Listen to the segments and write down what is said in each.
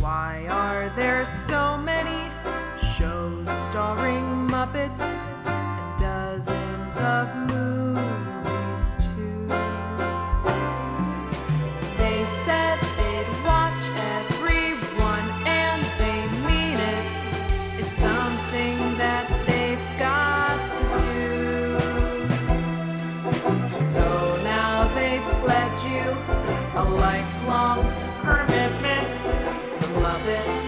Why are there so many shows starring Muppets and dozens of movies too? They said they'd watch everyone and they mean it. It's something that they've got to do. So now they've pledged you a lifelong commitment. The Muppets,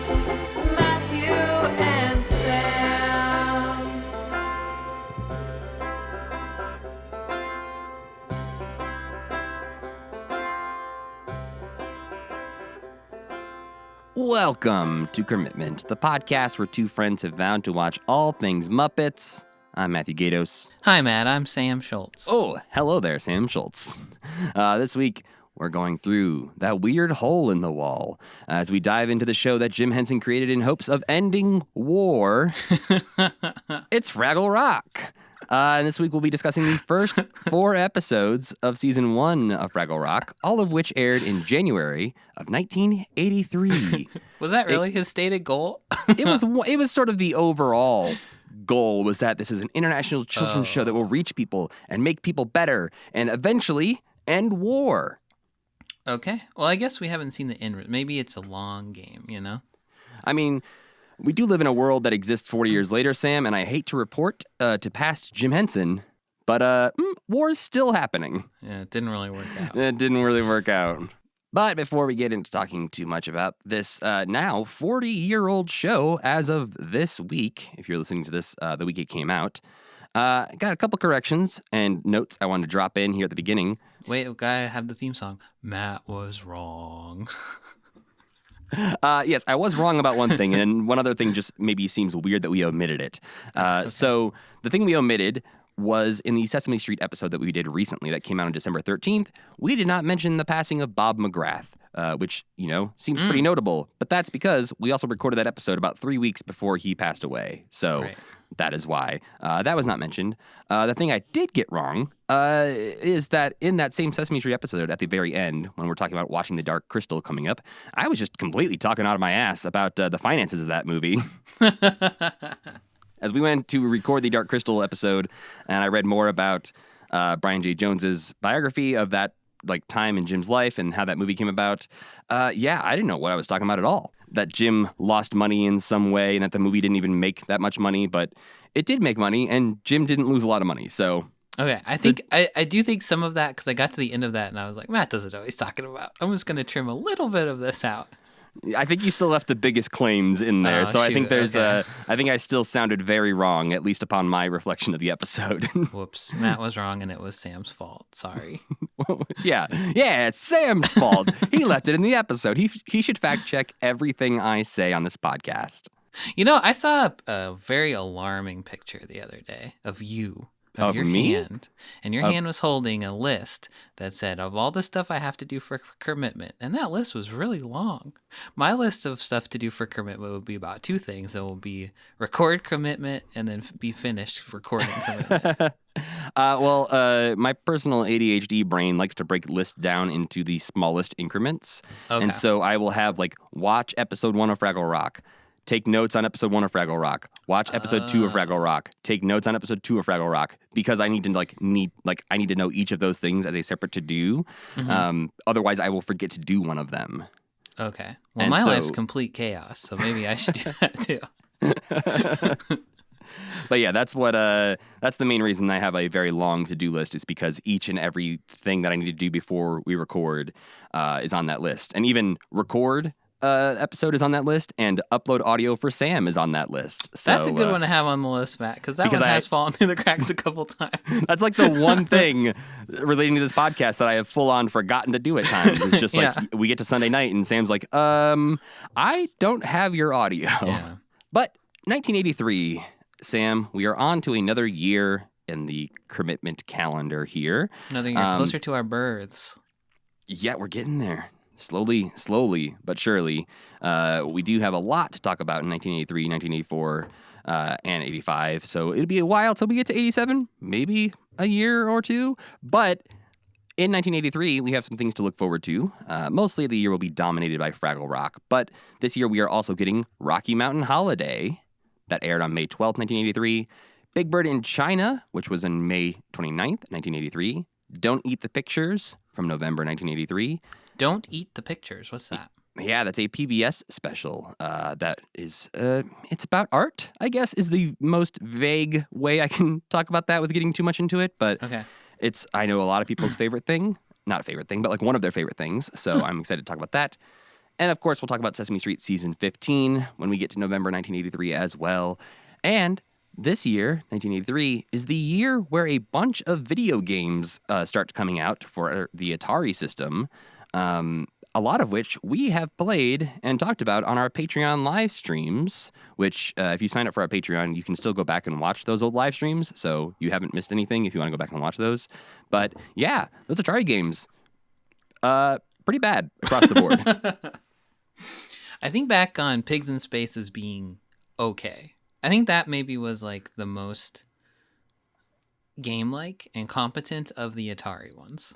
Matthew and Sam. Welcome to Kermitment, the podcast where two friends have vowed to watch all things Muppets. I'm Matthew Gatos. Hi, Matt. I'm Sam Schultz. Oh, hello there, Sam Schultz. This week, we're going through that weird hole in the wall as we dive into the show that Jim Henson created in hopes of ending war. It's Fraggle Rock. And this week, we'll be discussing the first 4 episodes of Season 1 of Fraggle Rock, all of which aired in January of 1983. Was that really his stated goal? It was sort of the overall goal, was that this is an international children's show that will reach people and make people better and eventually end war. Okay. Well, I guess we haven't seen the end. Maybe it's a long game, you know? I mean, we do live in a world that exists 40 years later, Sam, and I hate to report to past Jim Henson, but war is still happening. Yeah, it didn't really work out. It didn't really work out. But before we get into talking too much about this now 40-year-old show as of this week, if you're listening to this the week it came out, got a couple corrections and notes I wanted to drop in here at the beginning. Wait, I have the theme song. Matt was wrong. Yes, I was wrong about one thing, and one other thing just maybe seems weird that we omitted it. Okay. So the thing we omitted was in the Sesame Street episode that we did recently that came out on December 13th, we did not mention the passing of Bob McGrath, which, seems pretty notable. But that's because we also recorded that episode about 3 weeks before he passed away. So That is why. That was not mentioned. The thing I did get wrong is that in that same Sesame Street episode at the very end, when we're talking about watching The Dark Crystal coming up, I was just completely talking out of my ass about the finances of that movie. As we went to record the Dark Crystal episode, and I read more about Brian J. Jones's biography of that time in Jim's life and how that movie came about, I didn't know what I was talking about at all. That Jim lost money in some way and that the movie didn't even make that much money, but it did make money, and Jim didn't lose a lot of money, so... Okay, I do think some of that, because I got to the end of that and I was like, Matt doesn't know what he's talking about. I'm just going to trim a little bit of this out. I think you still left the biggest claims in there, so shoot, I think there's okay. I think I still sounded very wrong, at least upon my reflection of the episode. Whoops, Matt was wrong and it was Sam's fault. Sorry. Yeah, it's Sam's fault. He left it in the episode. He should fact check everything I say on this podcast. I saw a very alarming picture the other day of you. Of your me? hand. And your hand was holding a list that said, of all the stuff I have to do for Kermitment. And that list was really long. My list of stuff to do for Kermitment would be about 2 things. It will be record Kermitment and then be finished recording Kermitment. My personal ADHD brain likes to break lists down into the smallest increments. Okay. And so I will have watch episode 1 of Fraggle Rock. Take notes on episode 1 of Fraggle Rock. Watch episode 2 of Fraggle Rock. Take notes on episode 2 of Fraggle Rock, because I need to I need to know each of those things as a separate to do. Mm-hmm. Otherwise, I will forget to do one of them. Okay. Well, my life's complete chaos, so maybe I should do that too. But yeah, that's the main reason I have a very long to-do list, is because each and every thing that I need to do before we record is on that list, and even record. Episode is on that list, and upload audio for Sam is on that list. So, that's a good one to have on the list, Matt, because one has fallen through the cracks a couple times. That's the one thing relating to this podcast that I have full-on forgotten to do at times. It's just we get to Sunday night, and Sam's like, I don't have your audio. Yeah. But 1983, Sam, we are on to another year in the Kermitment calendar here. Another year closer to our births. Yeah, we're getting there. Slowly, but surely. We do have a lot to talk about in 1983, 1984, and 85. So it'll be a while till we get to 87, maybe a year or two. But In 1983, we have some things to look forward to. Mostly the year will be dominated by Fraggle Rock, but this year we are also getting Rocky Mountain Holiday, that aired on May 12th, 1983. Big Bird in China, which was on May 29th, 1983. Don't Eat the Pictures from November 1983. Don't Eat the Pictures. What's that? Yeah, that's a PBS special that is, it's about art, I guess, is the most vague way I can talk about that with getting too much into it. But Okay. it's, I know, a lot of people's favorite thing. Not a favorite thing, but like one of their favorite things. So I'm excited to talk about that. And of course, we'll talk about Sesame Street Season 15 when we get to November 1983 as well. And this year, 1983, is the year where a bunch of video games start coming out for the Atari system. A lot of which we have played and talked about on our Patreon live streams, which if you sign up for our Patreon, you can still go back and watch those old live streams. So you haven't missed anything if you want to go back and watch those. But yeah, those Atari games, pretty bad across the board. I think back on Pigs in Space as being okay. I think that maybe was like the most game-like and competent of the Atari ones.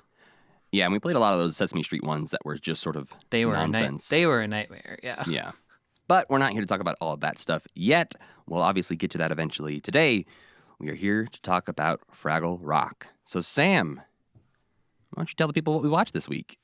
Yeah, and we played a lot of those Sesame Street ones that were just sort of nonsense. They were a nightmare, yeah. Yeah. But we're not here to talk about all of that stuff yet. We'll obviously get to that eventually. Today, we are here to talk about Fraggle Rock. So, Sam, why don't you tell the people what we watched this week?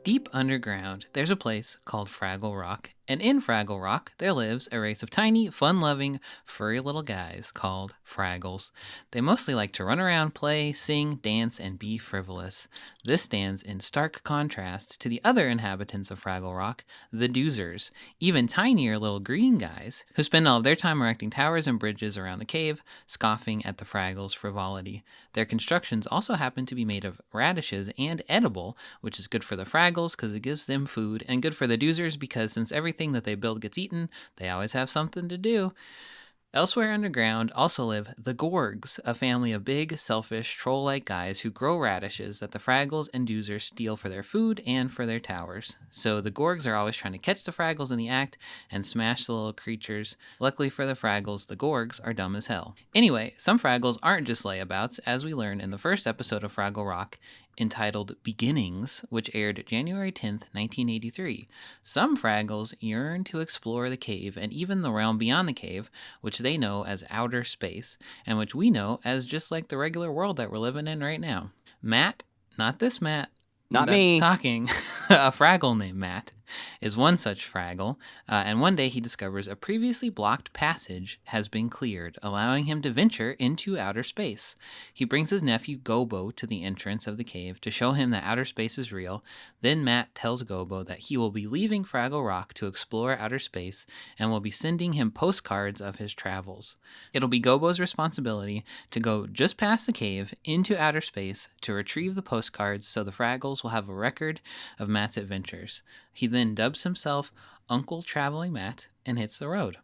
Deep underground, there's a place called Fraggle Rock, and in Fraggle Rock, there lives a race of tiny, fun-loving, furry little guys called Fraggles. They mostly like to run around, play, sing, dance, and be frivolous. This stands in stark contrast to the other inhabitants of Fraggle Rock, the Doozers, even tinier little green guys, who spend all of their time erecting towers and bridges around the cave, scoffing at the Fraggles' frivolity. Their constructions also happen to be made of radishes and edible, which is good for the Fraggles because it gives them food, and good for the Doozers because since everything that they build gets eaten, they always have something to do. Elsewhere underground also live the Gorgs, a family of big, selfish, troll-like guys who grow radishes that the Fraggles and Doozers steal for their food and for their towers. So the Gorgs are always trying to catch the Fraggles in the act and smash the little creatures. Luckily for the Fraggles, the Gorgs are dumb as hell. Anyway, some Fraggles aren't just layabouts, as we learned in the first episode of Fraggle Rock, entitled Beginnings, which aired January 10th, 1983. Some Fraggles yearn to explore the cave and even the realm beyond the cave, which they know as outer space, and which we know as just like the regular world that we're living in right now. Matt, not this Matt, Not that's me. talking, a Fraggle named Matt, is one such Fraggle, and one day he discovers a previously blocked passage has been cleared, allowing him to venture into outer space. He brings his nephew Gobo to the entrance of the cave to show him that outer space is real. Then Matt tells Gobo that he will be leaving Fraggle Rock to explore outer space and will be sending him postcards of his travels. It'll be Gobo's responsibility to go just past the cave into outer space to retrieve the postcards so the Fraggles will have a record of Matt's adventures. He then dubs himself Uncle Traveling Matt and hits the road.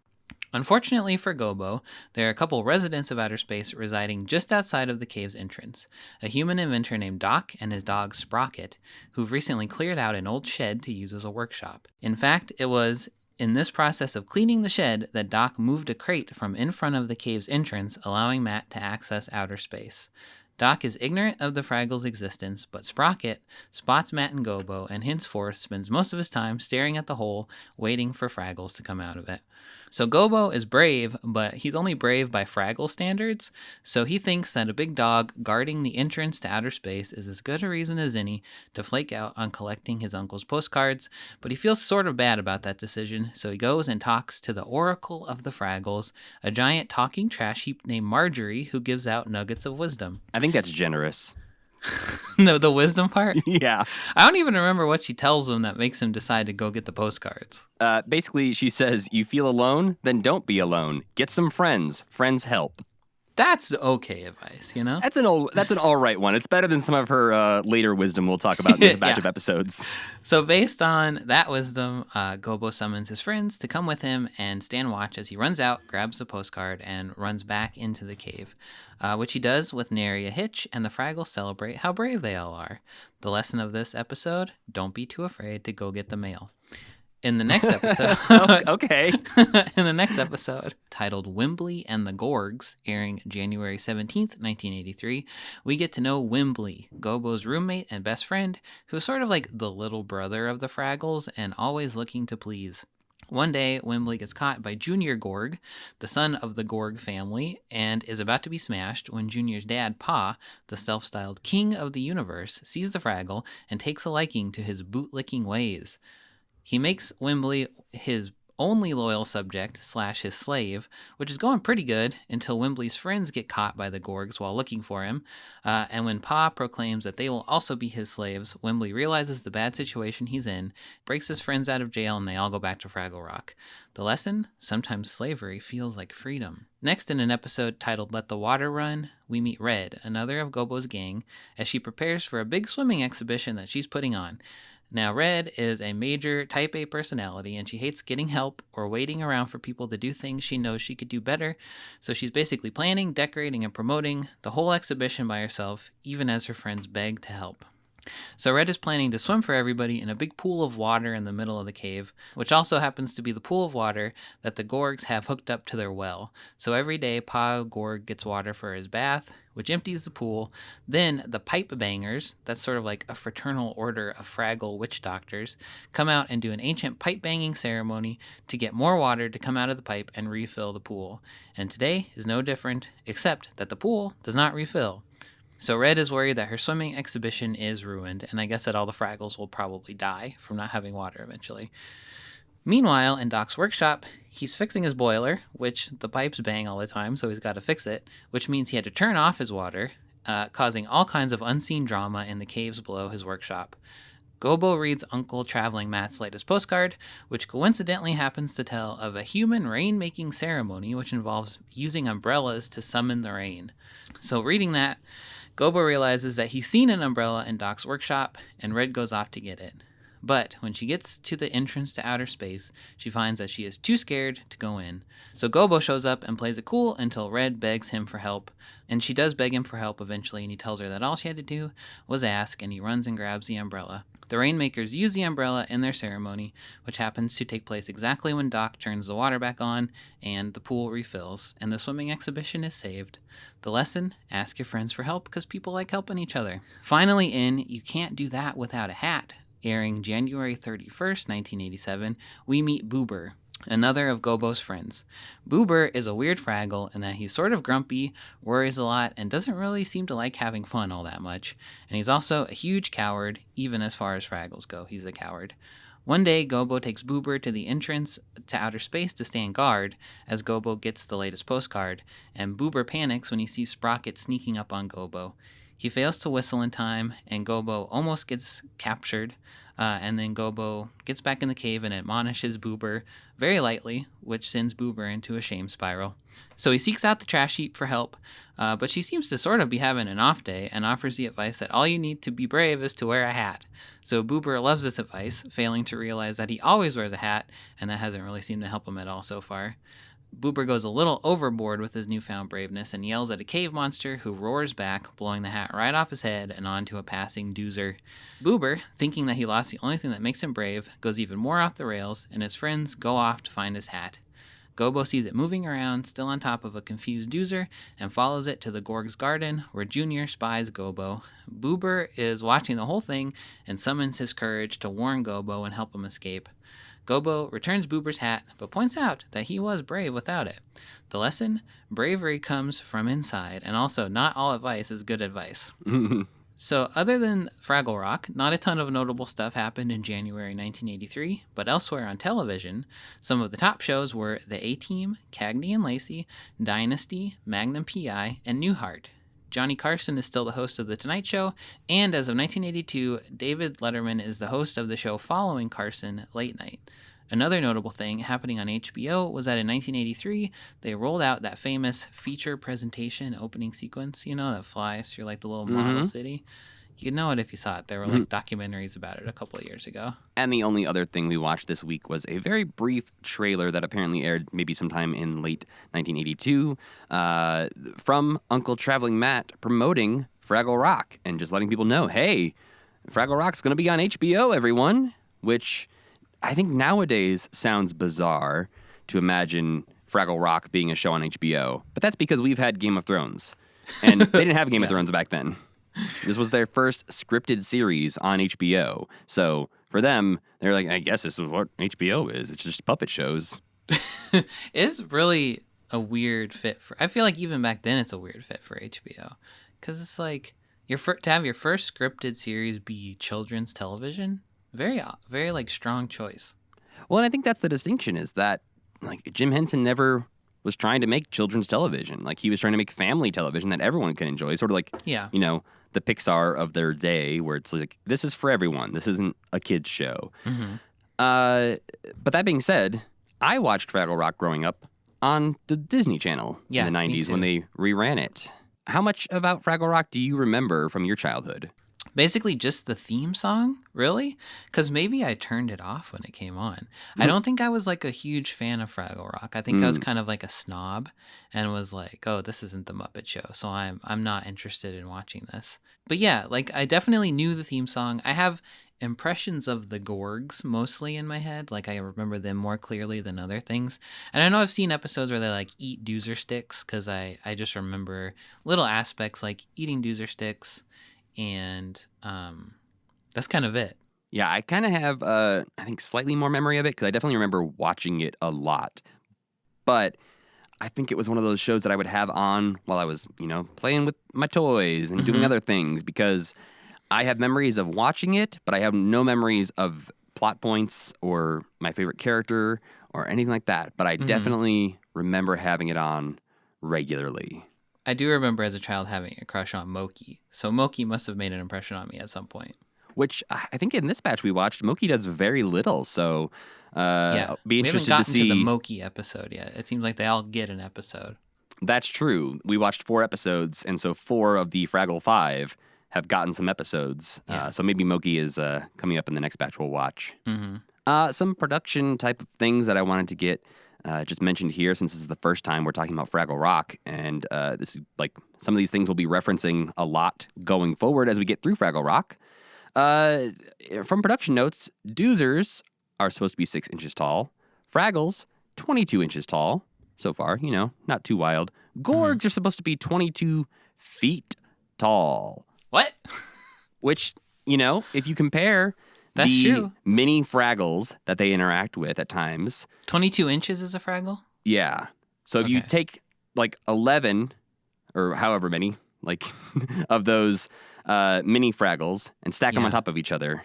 Unfortunately for Gobo, there are a couple residents of outer space residing just outside of the cave's entrance. A human inventor named Doc and his dog Sprocket, who've recently cleared out an old shed to use as a workshop. In fact, it was in this process of cleaning the shed that Doc moved a crate from in front of the cave's entrance, allowing Matt to access outer space. Doc is ignorant of the Fraggles' existence, but Sprocket spots Matt and Gobo and henceforth spends most of his time staring at the hole, waiting for Fraggles to come out of it. So Gobo is brave, but he's only brave by Fraggle standards, so he thinks that a big dog guarding the entrance to outer space is as good a reason as any to flake out on collecting his uncle's postcards, but he feels sort of bad about that decision, so he goes and talks to the Oracle of the Fraggles, a giant talking trash heap named Marjorie who gives out nuggets of wisdom. I think that's generous. No, the wisdom part? Yeah. I don't even remember what she tells him that makes him decide to go get the postcards. Basically, she says, you feel alone? Then don't be alone. Get some friends. Friends help. That's okay advice, you know? That's an all right one. It's better than some of her later wisdom we'll talk about in this batch of episodes. So based on that wisdom, Gobo summons his friends to come with him and stand watch as he runs out, grabs the postcard, and runs back into the cave, which he does with nary a hitch, and the Fraggles celebrate how brave they all are. The lesson of this episode, don't be too afraid to go get the mail. In the next episode, Okay. in the next episode, titled Wimbley and the Gorgs, airing January 17th, 1983, we get to know Wimbley, Gobo's roommate and best friend, who's sort of like the little brother of the Fraggles and always looking to please. One day, Wimbley gets caught by Junior Gorg, the son of the Gorg family, and is about to be smashed when Junior's dad, Pa, the self-styled king of the universe, sees the Fraggle and takes a liking to his bootlicking ways. He makes Wimbley his only loyal subject / his slave, which is going pretty good until Wimbley's friends get caught by the Gorgs while looking for him. And when Pa proclaims that they will also be his slaves, Wimbley realizes the bad situation he's in, breaks his friends out of jail, and they all go back to Fraggle Rock. The lesson? Sometimes slavery feels like freedom. Next, in an episode titled Let the Water Run, we meet Red, another of Gobo's gang, as she prepares for a big swimming exhibition that she's putting on. Now, Red is a major type A personality, and she hates getting help or waiting around for people to do things she knows she could do better, so she's basically planning, decorating, and promoting the whole exhibition by herself, even as her friends beg to help. So Red is planning to swim for everybody in a big pool of water in the middle of the cave, which also happens to be the pool of water that the Gorgs have hooked up to their well. So every day, Pa Gorg gets water for his bath, which empties the pool. Then the pipe bangers, that's sort of like a fraternal order of Fraggle witch doctors, come out and do an ancient pipe banging ceremony to get more water to come out of the pipe and refill the pool. And today is no different, except that the pool does not refill. So Red is worried that her swimming exhibition is ruined, and I guess that all the Fraggles will probably die from not having water eventually. Meanwhile, in Doc's workshop, he's fixing his boiler, which the pipes bang all the time, so he's got to fix it, which means he had to turn off his water, causing all kinds of unseen drama in the caves below his workshop. Gobo reads Uncle Traveling Matt's latest postcard, which coincidentally happens to tell of a human rain-making ceremony which involves using umbrellas to summon the rain. So reading that, Gobo realizes that he's seen an umbrella in Doc's workshop, and Red goes off to get it. But when she gets to the entrance to outer space, she finds that she is too scared to go in. So Gobo shows up and plays it cool until Red begs him for help. And she does beg him for help eventually, and he tells her that all she had to do was ask, and he runs and grabs the umbrella. The Rainmakers use the umbrella in their ceremony, which happens to take place exactly when Doc turns the water back on and the pool refills, and the swimming exhibition is saved. The lesson? Ask your friends for help because people like helping each other. Finally in You Can't Do That Without a Hat, airing January 31st, 1987, we meet Boober, another of Gobo's friends. Boober is a weird Fraggle in that he's sort of grumpy, worries a lot, and doesn't really seem to like having fun all that much. And he's also a huge coward, even as far as Fraggles go, he's a coward. One day, Gobo takes Boober to the entrance to outer space to stand guard, as Gobo gets the latest postcard, and Boober panics when he sees Sprocket sneaking up on Gobo. He fails to whistle in time, and Gobo almost gets captured, and then Gobo gets back in the cave and admonishes Boober very lightly, which sends Boober into a shame spiral. So he seeks out the trash heap for help, but she seems to sort of be having an off day and offers the advice that all you need to be brave is to wear a hat. So Boober loves this advice, failing to realize that he always wears a hat, and that hasn't really seemed to help him at all so far. Boober goes a little overboard with his newfound braveness and yells at a cave monster who roars back, blowing the hat right off his head and onto a passing Doozer. Boober, thinking that he lost the only thing that makes him brave, goes even more off the rails, and his friends go off to find his hat. Gobo sees it moving around, still on top of a confused Doozer, and follows it to the Gorg's garden, where Junior spies Gobo. Boober is watching the whole thing and summons his courage to warn Gobo and help him escape. Gobo returns Boober's hat, but points out that he was brave without it. The lesson? Bravery comes from inside, and also not all advice is good advice. So other than Fraggle Rock, not a ton of notable stuff happened in January 1983, but elsewhere on television, some of the top shows were The A-Team, Cagney and Lacey, Dynasty, Magnum P.I., and Newhart. Johnny Carson is still the host of The Tonight Show, and as of 1982, David Letterman is the host of the show following Carson, Late Night. Another notable thing happening on HBO was that in 1983, they rolled out that famous feature presentation opening sequence, that flies through like the little model city. You'd know it if you saw it. There were like documentaries about it a couple of years ago. And the only other thing we watched this week was a very brief trailer that apparently aired maybe sometime in late 1982 from Uncle Traveling Matt promoting Fraggle Rock and just letting people know, hey, Fraggle Rock's going to be on HBO, everyone, which I think nowadays sounds bizarre to imagine Fraggle Rock being a show on HBO, but that's because we've had Game of Thrones, and they didn't have Game of Thrones back then. This was their first scripted series on HBO, so for them, they're like, I guess this is what HBO is. It's just puppet shows. It's really a weird fit for. I feel like even back then, it's a weird fit for HBO, because it's like to have your first scripted series be children's television. Very like strong choice. Well, and I think that's the distinction is that like Jim Henson never was trying to make children's television. Like he was trying to make family television that everyone can enjoy. Sort of like, you know, the Pixar of their day where it's like, this is for everyone. This isn't a kid's show. Mm-hmm. But that being said, I watched Fraggle Rock growing up on the Disney Channel in the 90s when they reran it. How much about Fraggle Rock do you remember from your childhood? Basically just the theme song, really? Because maybe I turned it off when it came on. I don't think I was like a huge fan of Fraggle Rock. I think I was kind of like a snob and was like, oh, this isn't the Muppet Show, so I'm not interested in watching this. But yeah, like I definitely knew the theme song. I have impressions of the Gorgs mostly in my head. Like I remember them more clearly than other things. And I know I've seen episodes where they like eat Doozer sticks because I just remember little aspects like eating Doozer sticks. And that's kind of it. Yeah, I kind of have, I think, slightly more memory of it because I definitely remember watching it a lot. But I think it was one of those shows that I would have on while I was, you know, playing with my toys and doing other things because I have memories of watching it, but I have no memories of plot points or my favorite character or anything like that. But I definitely remember having it on regularly. I do remember as a child having a crush on Moki. So Moki must have made an impression on me at some point. Which I think in this batch we watched, Moki does very little. So be interested to see. We haven't gotten to the Moki episode yet. It seems like they all get an episode. That's true. We watched 4 episodes, and so 4 of the Fraggle 5 have gotten some episodes. Yeah. So maybe Moki is coming up in the next batch we'll watch. Mm-hmm. Some production type of things that I wanted to get just mentioned here, since this is the first time we're talking about Fraggle Rock, and this is like some of these things we'll be referencing a lot going forward as we get through Fraggle Rock. From production notes, Doozers are supposed to be 6 inches tall. Fraggles, 22 inches tall. So far, you know, not too wild. Gorgs are supposed to be 22 feet tall. What? Which, you know, if you compare That's the true. mini Fraggles that they interact with at times. 22 inches is a Fraggle? Yeah. So if you take like 11 or however many, like of those mini Fraggles and stack them on top of each other.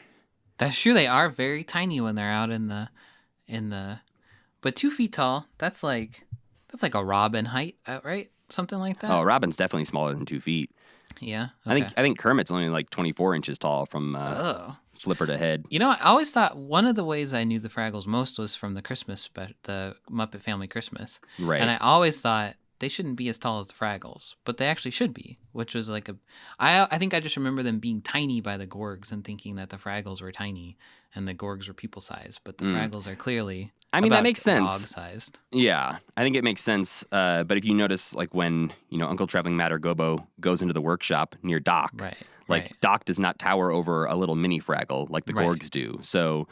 That's true. They are very tiny when they're out in the, but 2 feet tall, that's like a Robin height, right? Something like that. Oh, Robin's definitely smaller than 2 feet. Yeah. Okay. I think Kermit's only like 24 inches tall from flipper to head. You know, I always thought one of the ways I knew the Fraggles most was from the the Muppet Family Christmas. Right. And I always thought they shouldn't be as tall as the Fraggles, but they actually should be, which was like I think I just remember them being tiny by the Gorgs and thinking that the Fraggles were tiny and the Gorgs were people-sized, but the Fraggles are clearly that makes sense. dog-sized. Yeah, I think it makes sense. But if you notice, like when, you know, Uncle Traveling Matt or Gobo goes into the workshop near Doc, Doc does not tower over a little mini Fraggle like the Gorgs do. So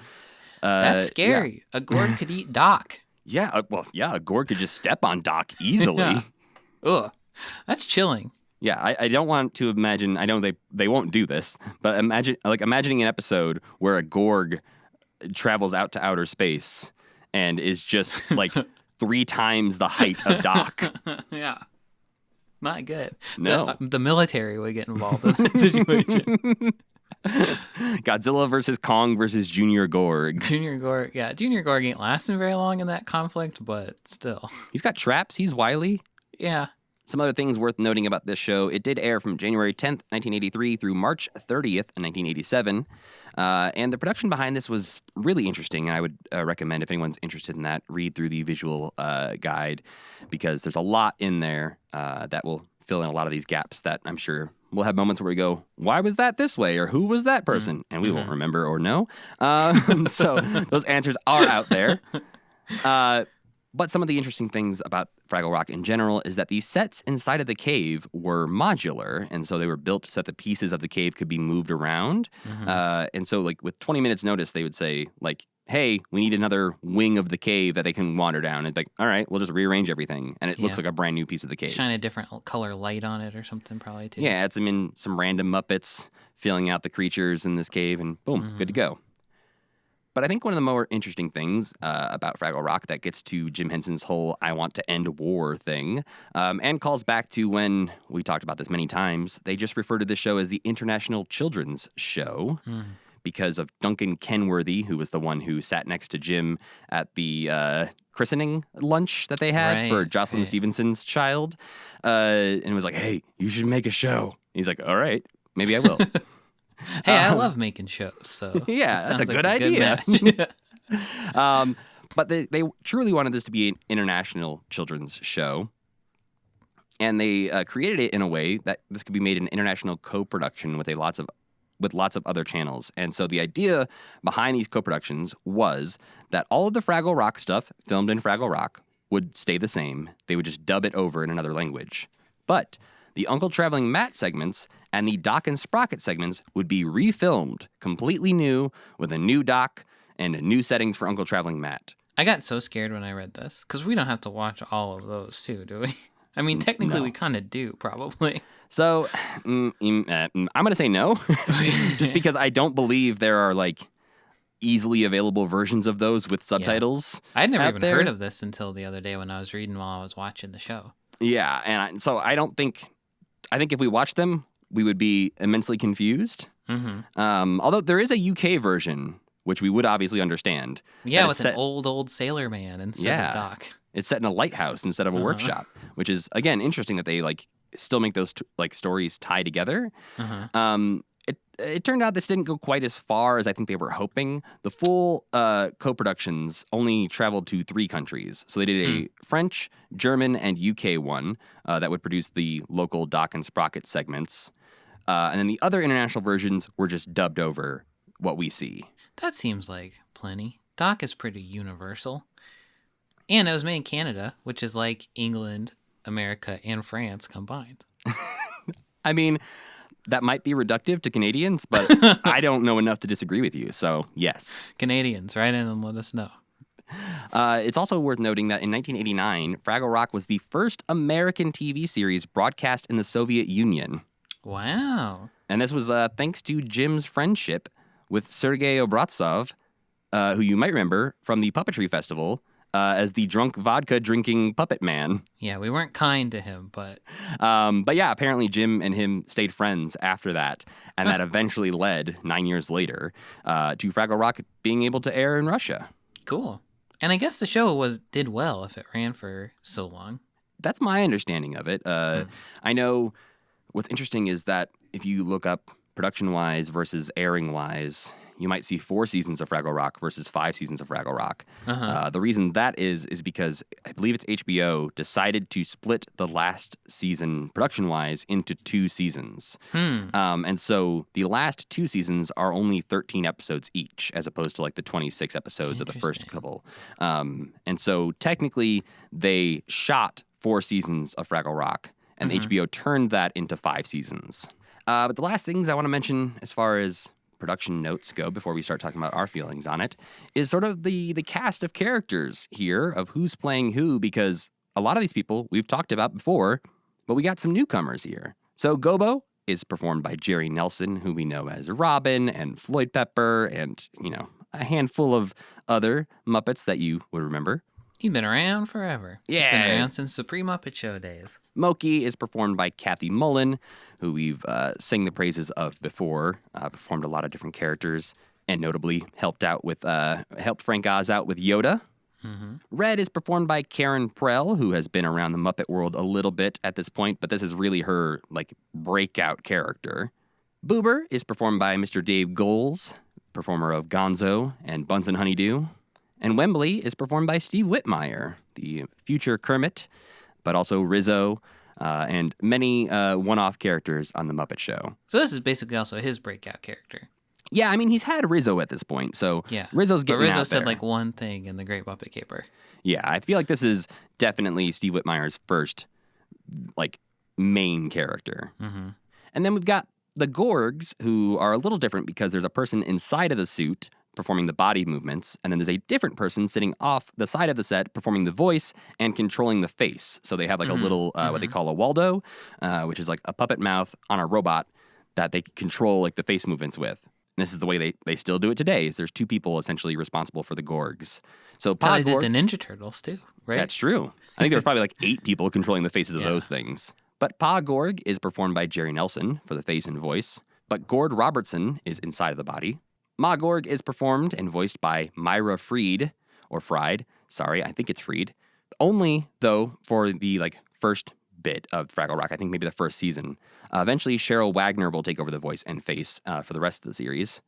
that's scary. Yeah. A Gorg could eat Doc. Yeah, a Gorg could just step on Doc easily. Yeah. Ugh, that's chilling. Yeah, I don't want to imagine. I know they won't do this, but imagining an episode where a Gorg travels out to outer space and is just like 3 times the height of Doc. Yeah, not good. No, the military would get involved in that situation. Godzilla versus Kong versus Junior Gorg. Junior Gorg ain't lasting very long in that conflict, but still. He's got traps. He's wily. Yeah. Some other things worth noting about this show. It did air from January 10th, 1983 through March 30th, 1987. And the production behind this was really interesting, and I would recommend, if anyone's interested in that, read through the visual guide, because there's a lot in there that will fill in a lot of these gaps that I'm sure we'll have moments where we go, why was that this way? Or who was that person? And we won't remember or know. So those answers are out there. But some of the interesting things about Fraggle Rock in general is that the sets inside of the cave were modular, and so they were built so that the pieces of the cave could be moved around. And so, like, with 20 minutes notice, they would say, like, hey, we need another wing of the cave that they can wander down. It's like, all right, we'll just rearrange everything. And it looks like a brand new piece of the cave. Shine a different color light on it or something probably too. Yeah, add some random Muppets, filling out the creatures in this cave, and boom, good to go. But I think one of the more interesting things about Fraggle Rock that gets to Jim Henson's whole I want to end war thing and calls back to when we talked about this many times, they just refer to this show as the International Children's Show. Because of Duncan Kenworthy, who was the one who sat next to Jim at the christening lunch that they had for Jocelyn Stevenson's child, and was like, hey, you should make a show. He's like, all right, maybe I will. Hey, I love making shows, so yeah, that's a good idea. But they truly wanted this to be an international children's show. And they created it in a way that this could be made an international co-production with lots of other channels. And so the idea behind these co-productions was that all of the Fraggle Rock stuff filmed in Fraggle Rock would stay the same. They would just dub it over in another language. But the Uncle Traveling Matt segments and the Doc and Sprocket segments would be refilmed completely new with a new Doc and new settings for Uncle Traveling Matt. I got so scared when I read this because we don't have to watch all of those too, do we? I mean, technically we kind of do, probably. So, I'm going to say no, just because I don't believe there are, like, easily available versions of those with subtitles. Yeah. I'd never even heard of this until the other day when I was reading while I was watching the show. Yeah, and so I think if we watched them, we would be immensely confused. Although there is a UK version, which we would obviously understand. Yeah, with an old sailor man instead of Doc. It's set in a lighthouse instead of a workshop, which is, again, interesting that they, like, still make those stories tie together. It turned out this didn't go quite as far as I think they were hoping. The full co-productions only traveled to 3 countries. So they did a French, German, and UK one that would produce the local Doc and Sprocket segments. And then the other international versions were just dubbed over what we see. That seems like plenty. Doc is pretty universal. And it was made in Canada, which is like England, America, and France combined. I mean, that might be reductive to Canadians, but I don't know enough to disagree with you, so yes. Canadians, write in and let us know. It's also worth noting that in 1989, Fraggle Rock was the first American TV series broadcast in the Soviet Union. Wow. And this was thanks to Jim's friendship with Sergei Obraztsov, who you might remember from the Puppetry Festival, as the drunk vodka-drinking puppet man. Yeah, we weren't kind to him, but... But yeah, apparently Jim and him stayed friends after that, and that eventually led, 9 years later, to Fraggle Rock being able to air in Russia. Cool. And I guess the show did well if it ran for so long. That's my understanding of it. I know what's interesting is that if you look up production-wise versus airing-wise, you might see 4 seasons of Fraggle Rock versus 5 seasons of Fraggle Rock. The reason that is because I believe it's HBO decided to split the last season production-wise into 2 seasons. And so the last 2 seasons are only 13 episodes each, as opposed to like the 26 episodes of the first couple. And so technically they shot 4 seasons of Fraggle Rock, and HBO turned that into 5 seasons. But the last things I want to mention as far as production notes go before we start talking about our feelings on it is sort of the cast of characters here of who's playing who, because a lot of these people we've talked about before, but we got some newcomers here. So Gobo is performed by Jerry Nelson, who we know as Robin and Floyd Pepper and, you know, a handful of other Muppets that you would remember. He's been around forever. Yeah. He's been around since the pre-Muppet Show days. Moki is performed by Kathy Mullen, who we've sang the praises of before, performed a lot of different characters, and notably helped Frank Oz out with Yoda. Red is performed by Karen Prell, who has been around the Muppet world a little bit at this point, but this is really her like breakout character. Boober is performed by Mr. Dave Goles, performer of Gonzo and Bunsen Honeydew. And Wembley is performed by Steve Whitmire, the future Kermit, but also Rizzo, and many one-off characters on The Muppet Show. So this is basically also his breakout character. Yeah, I mean, he's had Rizzo at this point, so yeah. Rizzo's getting out there. But Rizzo said like one thing in The Great Muppet Caper. Yeah, I feel like this is definitely Steve Whitmire's first, like, main character. And then we've got the Gorgs, who are a little different because there's a person inside of the suit performing the body movements, and then there's a different person sitting off the side of the set performing the voice and controlling the face. So they have like a little, what they call a Waldo, which is like a puppet mouth on a robot that they control like the face movements with. And this is the way they still do it today. Is there's two people essentially responsible for the Gorgs. So That's how they Gorg, did the Ninja Turtles too, right? that's true. I think there was probably like 8 people controlling the faces of those things. But Pa Gorg is performed by Jerry Nelson for the face and voice. But Gord Robertson is inside of the body. Ma Gorg is performed and voiced by Myra Fried, or Fried. Sorry, I think it's Fried. Only, though, for the first bit of Fraggle Rock, I think maybe the first season. Eventually, Cheryl Wagner will take over the voice and face for the rest of the series.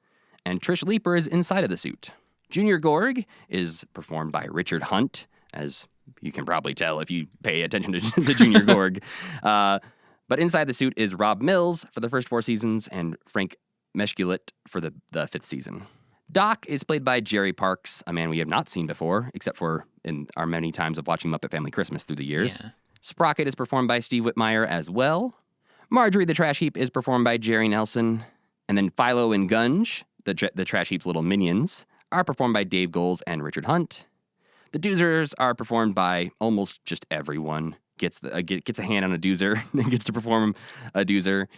And Trish Leeper is inside of the suit. Junior Gorg is performed by Richard Hunt, as you can probably tell if you pay attention to Junior Gorg. But inside the suit is Rob Mills for the first 4 seasons and Frank Meshkulit for the 5th season. Doc is played by Jerry Parks, a man we have not seen before, except for in our many times of watching Muppet Family Christmas through the years. Yeah. Sprocket is performed by Steve Whitmire as well. Marjorie the Trash Heap is performed by Jerry Nelson. And then Philo and Gunge, the Trash Heap's little minions, are performed by Dave Goles and Richard Hunt. The Doozers are performed by almost just everyone. Gets a hand on a doozer and gets to perform a doozer.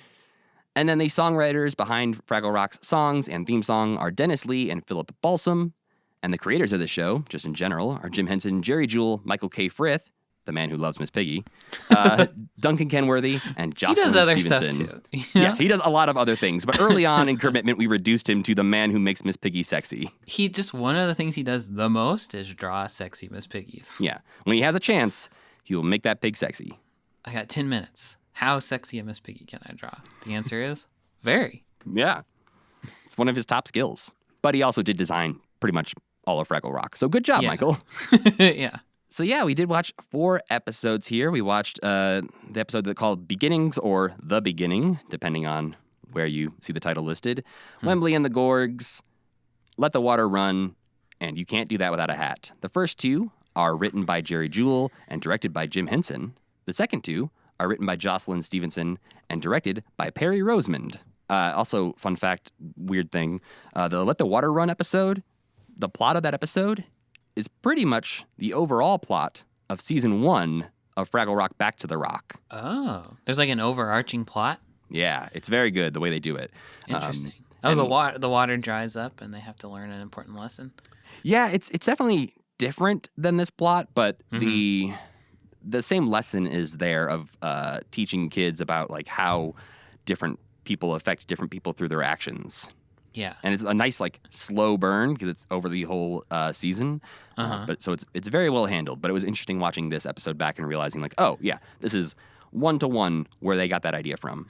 And then the songwriters behind Fraggle Rock's songs and theme song are Dennis Lee and Philip Balsam. And the creators of the show, just in general, are Jim Henson, Jerry Jewell, Michael K. Frith, the man who loves Miss Piggy, Duncan Kenworthy, and Jocelyn He does other Stevenson. stuff too. You know? Yes, he does a lot of other things. But early on in Kermitment, we reduced him to the man who makes Miss Piggy sexy. He just, one of the things he does the most is draw sexy Miss Piggies. Yeah. When he has a chance, he will make that pig sexy. I got 10 minutes. How sexy a Miss Piggy can I draw? The answer is very. Yeah. It's one of his top skills. But he also did design pretty much all of Fraggle Rock. So good job, Yeah. Michael. Yeah. So yeah, we did watch 4 episodes here. We watched the episode that called Beginnings or The Beginning, depending on where you see the title listed. Wembley and the Gorgs, Let the Water Run, and You Can't Do That Without a Hat. The first 2 are written by Jerry Jewell and directed by Jim Henson. The second 2 are written by Jocelyn Stevenson and directed by Perry Rosemond. Also, fun fact, weird thing, the Let the Water Run episode, the plot of that episode is pretty much the overall plot of season 1 of Fraggle Rock Back to the Rock. Oh. There's like an overarching plot? Yeah, it's very good the way they do it. Interesting. and- the water dries up and they have to learn an important lesson. Yeah, it's definitely different than this plot, but the same lesson is there of teaching kids about like how different people affect different people through their actions. Yeah. And it's a nice like slow burn because it's over the whole season. But so it's very well handled. But it was interesting watching this episode back and realizing like, oh yeah, this is 1-to-1 where they got that idea from.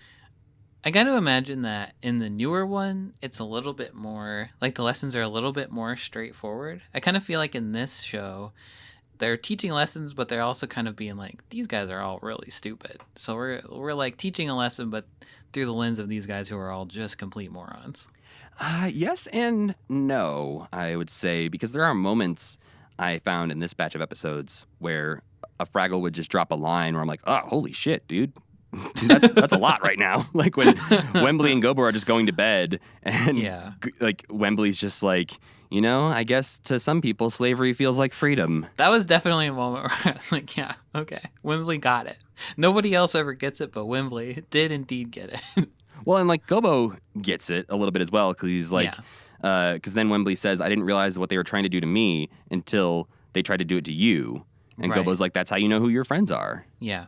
I got to imagine that in the newer one, it's a little bit more, like the lessons are a little bit more straightforward. I kind of feel like in this show, they're teaching lessons, but they're also kind of being like, these guys are all really stupid. So we're like teaching a lesson, but through the lens of these guys who are all just complete morons. Yes and no, I would say, because there are moments I found in this batch of episodes where a Fraggle would just drop a line where I'm like, oh, holy shit, dude. that's a lot right now. Like when Wembley and Gobo are just going to bed and like Wembley's just like, you know, I guess to some people slavery feels like freedom. That was definitely a moment where I was like, yeah, okay, Wembley got it. Nobody else ever gets it, but Wembley did indeed get it. Well, and like Gobo gets it a little bit as well because he's like, because then Wembley says, I didn't realize what they were trying to do to me until they tried to do it to you. And Right. Gobo's like, that's how you know who your friends are. Yeah.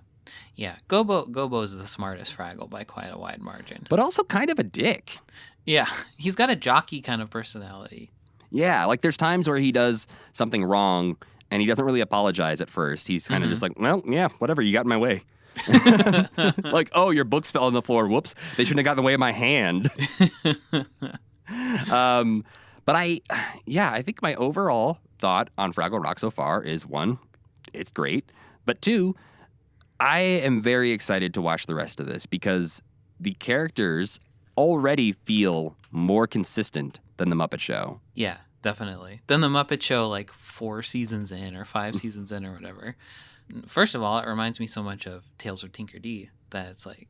Yeah. Gobo's the smartest Fraggle by quite a wide margin. But also kind of a dick. Yeah. He's got a jockey kind of personality. Yeah, like there's times where he does something wrong and he doesn't really apologize at first. He's kind of just like, well, yeah, whatever, you got in my way. Like, oh, your books fell on the floor. Whoops. They shouldn't have got in the way of my hand. But I think my overall thought on Fraggle Rock so far is 1, it's great. But 2, I am very excited to watch the rest of this because the characters already feel more consistent than The Muppet Show. Yeah, definitely. Then the Muppet Show, like 4 seasons in or 5 seasons in or whatever. First of all, it reminds me so much of Tales of Tinker D that it's like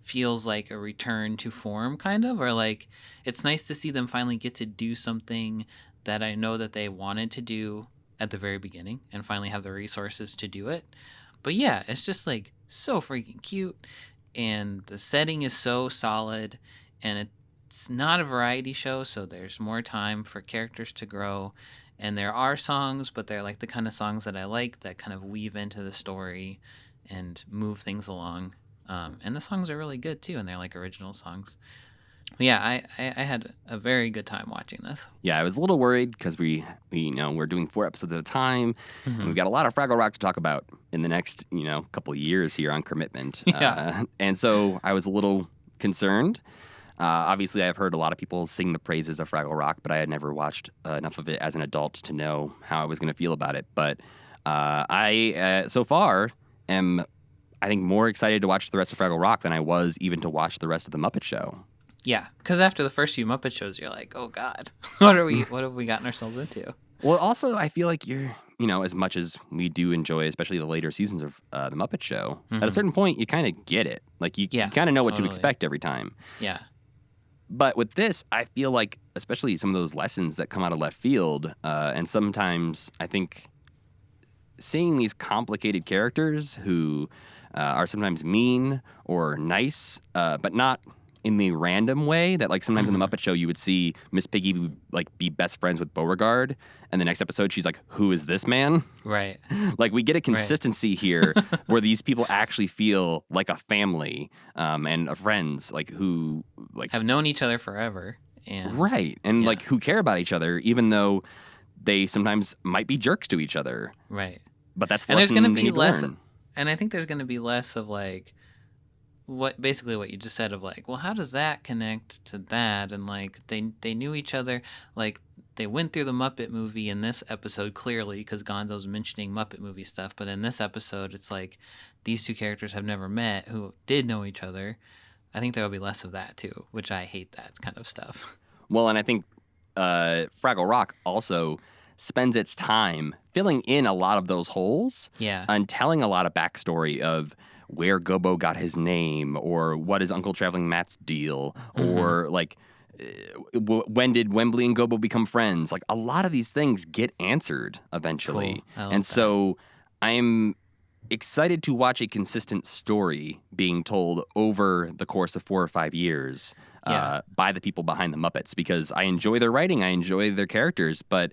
feels like a return to form, kind of, or like it's nice to see them finally get to do something that I know that they wanted to do at the very beginning and finally have the resources to do it. But yeah, it's just like so freaking cute, and the setting is so solid, and it's not a variety show, so there's more time for characters to grow. And there are songs, but they're like the kind of songs that I like that kind of weave into the story and move things along. And the songs are really good too, and they're like original songs. But yeah, I had a very good time watching this. Yeah, I was a little worried because we're doing 4 episodes at a time, and we've got a lot of Fraggle Rock to talk about in the next couple of years here on Kermitment. Yeah. And so I was a little concerned. Obviously, I've heard a lot of people sing the praises of Fraggle Rock, but I had never watched enough of it as an adult to know how I was going to feel about it. But I, so far, am, I think, more excited to watch the rest of Fraggle Rock than I was even to watch the rest of The Muppet Show. Yeah, because after the first few Muppet shows, you're like, oh God, what have we gotten ourselves into? Well, also, I feel like you're, as much as we do enjoy, especially the later seasons of The Muppet Show, at a certain point, you kind of get it. Like, you kind of know what to expect every time. Yeah. But with this, I feel like, especially some of those lessons that come out of left field, and sometimes I think seeing these complicated characters who are sometimes mean or nice, but not in the random way that, like, sometimes in the Muppet Show you would see Miss Piggy be best friends with Beauregard, and the next episode she's like, "Who is this man?" Right. Like, we get a consistency here where these people actually feel like a family, and friends, like, who have known each other forever, and right, and like who care about each other, even though they sometimes might be jerks to each other. Right. But that's the and there's lesson going to they be need to less, learn. and I think there's going to be less of like what you just said of like, well, how does that connect to that? And like they knew each other, like they went through the Muppet movie in this episode clearly because Gonzo's mentioning Muppet movie stuff, but in this episode it's like these two characters have never met who did know each other. I think there will be less of that too, which I hate that kind of stuff. Well, and I think Fraggle Rock also spends its time filling in a lot of those holes, and telling a lot of backstory of where Gobo got his name, or what is Uncle Traveling Matt's deal, or like when did Wembley and Gobo become friends? Like, a lot of these things get answered eventually. Cool. And so I'm excited to watch a consistent story being told over the course of 4 or 5 years by the people behind the Muppets, because I enjoy their writing, I enjoy their characters, but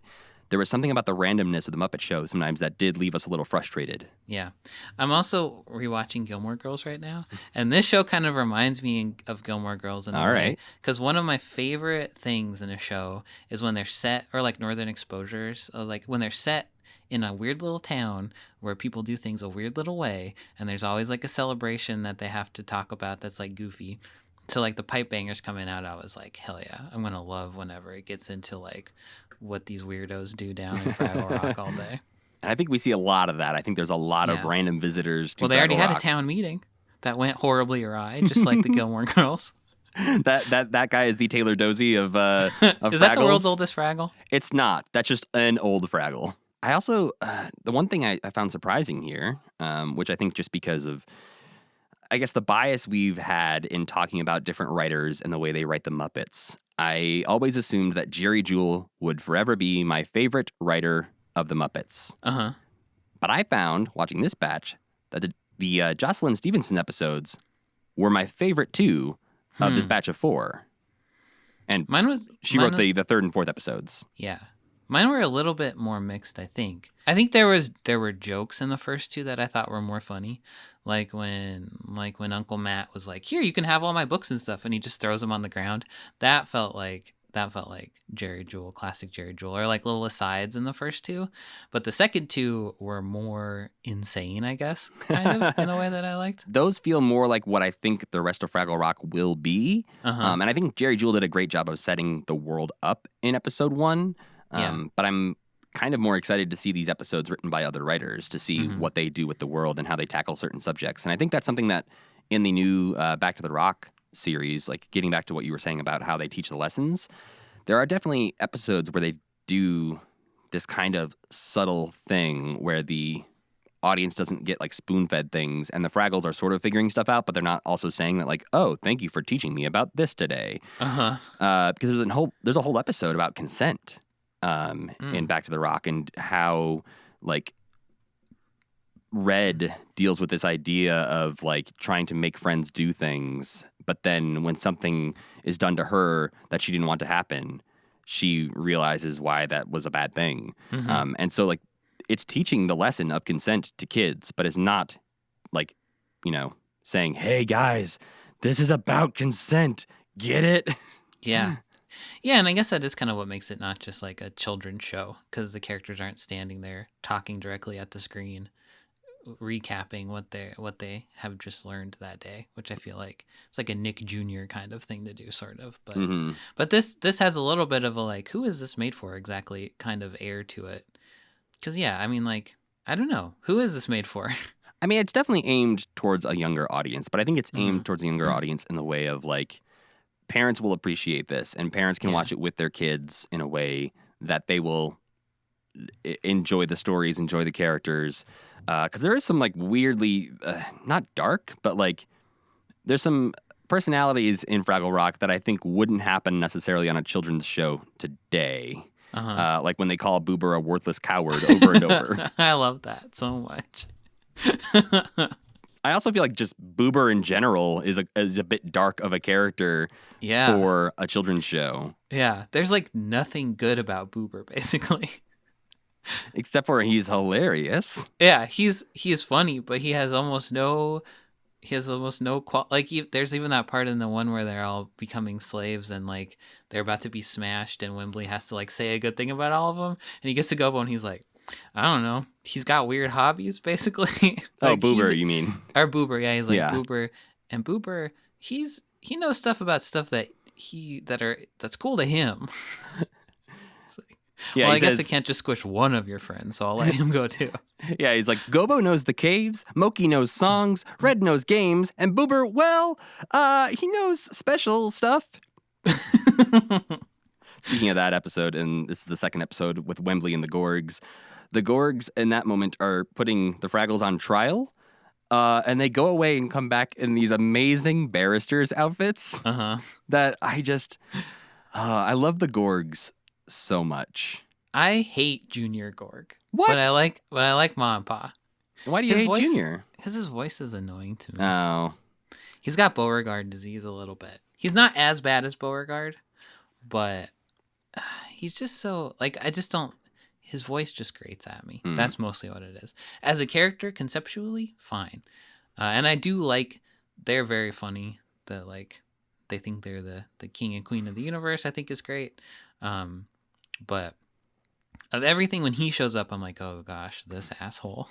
there was something about the randomness of the Muppet Show sometimes that did leave us a little frustrated. Yeah. I'm also rewatching Gilmore Girls right now, and this show kind of reminds me of Gilmore Girls in a way. Because one of my favorite things in a show is when they're set, or like Northern Exposures, like when they're set in a weird little town where people do things a weird little way, and there's always like a celebration that they have to talk about that's like goofy. So like the Pipe Bangers coming out, I was like, hell yeah, I'm going to love whenever it gets into like what these weirdos do down in Fraggle Rock all day. And I think we see a lot of that. I think there's a lot of random visitors to Well, they already Fraggle had Rock. a town meeting that went horribly awry, just like the Gilmore Girls. That guy is the Taylor Dozy of Is Fraggles. that the world's oldest Fraggle? It's not. That's just an old Fraggle. I also, the one thing I found surprising here, which I think just because of, I guess, the bias we've had in talking about different writers and the way they write the Muppets, I always assumed that Jerry Jewell would forever be my favorite writer of the Muppets. But I found, watching this batch, that the Jocelyn Stevenson episodes were my favorite too of this batch of 4. And she wrote the 3rd and 4th episodes. Yeah. Mine were a little bit more mixed, I think. I think there were jokes in the first 2 that I thought were more funny. Like when Uncle Matt was like, "Here, you can have all my books and stuff," and he just throws them on the ground. That felt like Jerry Jewell, classic Jerry Jewell, or like little asides in the first 2. But the second 2 were more insane, I guess, kind of, in a way that I liked. Those feel more like what I think the rest of Fraggle Rock will be. And I think Jerry Jewell did a great job of setting the world up in episode 1. But I'm kind of more excited to see these episodes written by other writers, to see what they do with the world and how they tackle certain subjects. And I think that's something that in the new Back to the Rock series, like getting back to what you were saying about how they teach the lessons, there are definitely episodes where they do this kind of subtle thing where the audience doesn't get like spoon-fed things, and the Fraggles are sort of figuring stuff out, but they're not also saying that like, oh, thank you for teaching me about this today. Because there's a whole episode about consent in Back to the Rock, and how like Red deals with this idea of like trying to make friends do things, but then when something is done to her that she didn't want to happen, she realizes why that was a bad thing. And so like it's teaching the lesson of consent to kids, but it's not like, saying, hey guys, this is about consent. Get it? Yeah. Yeah, and I guess that is kind of what makes it not just like a children's show, because the characters aren't standing there talking directly at the screen, recapping what they have just learned that day, which I feel like it's like a Nick Jr. kind of thing to do, sort of. But but this has a little bit of a like, who is this made for exactly kind of air to it. Because yeah, I mean, like, I don't know, who is this made for? I mean, it's definitely aimed towards a younger audience, but I think it's aimed towards a younger audience in the way of like, parents will appreciate this, and parents can watch it with their kids in a way that they will enjoy the stories, enjoy the characters. Because there is some like weirdly, not dark, but like there's some personalities in Fraggle Rock that I think wouldn't happen necessarily on a children's show today. Like when they call Boober a worthless coward over and over. I love that so much. I also feel like just Boober in general is a bit dark of a character for a children's show. Yeah, there's like nothing good about Boober, basically. Except for he's hilarious. Yeah, he is funny, but he has almost no there's even that part in the one where they're all becoming slaves and like they're about to be smashed, and Wembley has to like say a good thing about all of them, and he gets to Gobo and he's like, I don't know, he's got weird hobbies, basically. Like, Boober, you mean? Or Boober, yeah, he's like Boober, and Boober, he knows stuff about stuff that's cool to him. Yeah, well, I guess I can't just squish one of your friends, so I'll let him go too. Yeah, he's like, Gobo knows the caves, Moki knows songs, Red knows games, and Boober, well, he knows special stuff. Speaking of that episode, and this is the second episode with Wembley and the Gorgs in that moment are putting the Fraggles on trial, and they go away and come back in these amazing barristers' outfits that I love the Gorgs so much. I hate Junior Gorg. What? But I like Ma and Pa. Why do you hate Junior? Because his voice is annoying to me. Oh. He's got Beauregard disease a little bit. He's not as bad as Beauregard, but he's just so, like, I just don't, his voice just grates at me. That's mostly what it is. As a character, conceptually, fine. And I do like, they're very funny. They think they're the king and queen of the universe, I think is great. But of everything, when he shows up, I'm like, oh gosh, this asshole.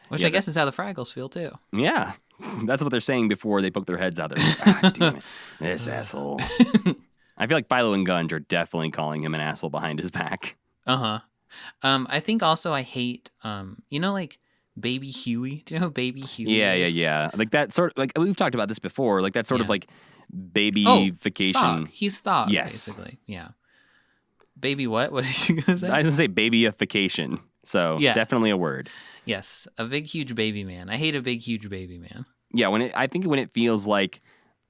Which I guess is how the Fraggles feel too. Yeah. That's what they're saying before they poke their heads out. They're like, ah, damn it, this asshole. I feel like Philo and Gunge are definitely calling him an asshole behind his back. I think also I hate, like Baby Huey. Do you know who Baby Huey is? Yeah. Like that sort of, like we've talked about this before, like that sort of like baby-fication. Thog. He's Thog, yes. basically. Yeah. Baby what? What did you gonna say? I was going to say babyification. So definitely a word. Yes. A big, huge baby man. I hate a big, huge baby man. Yeah. I think when it feels like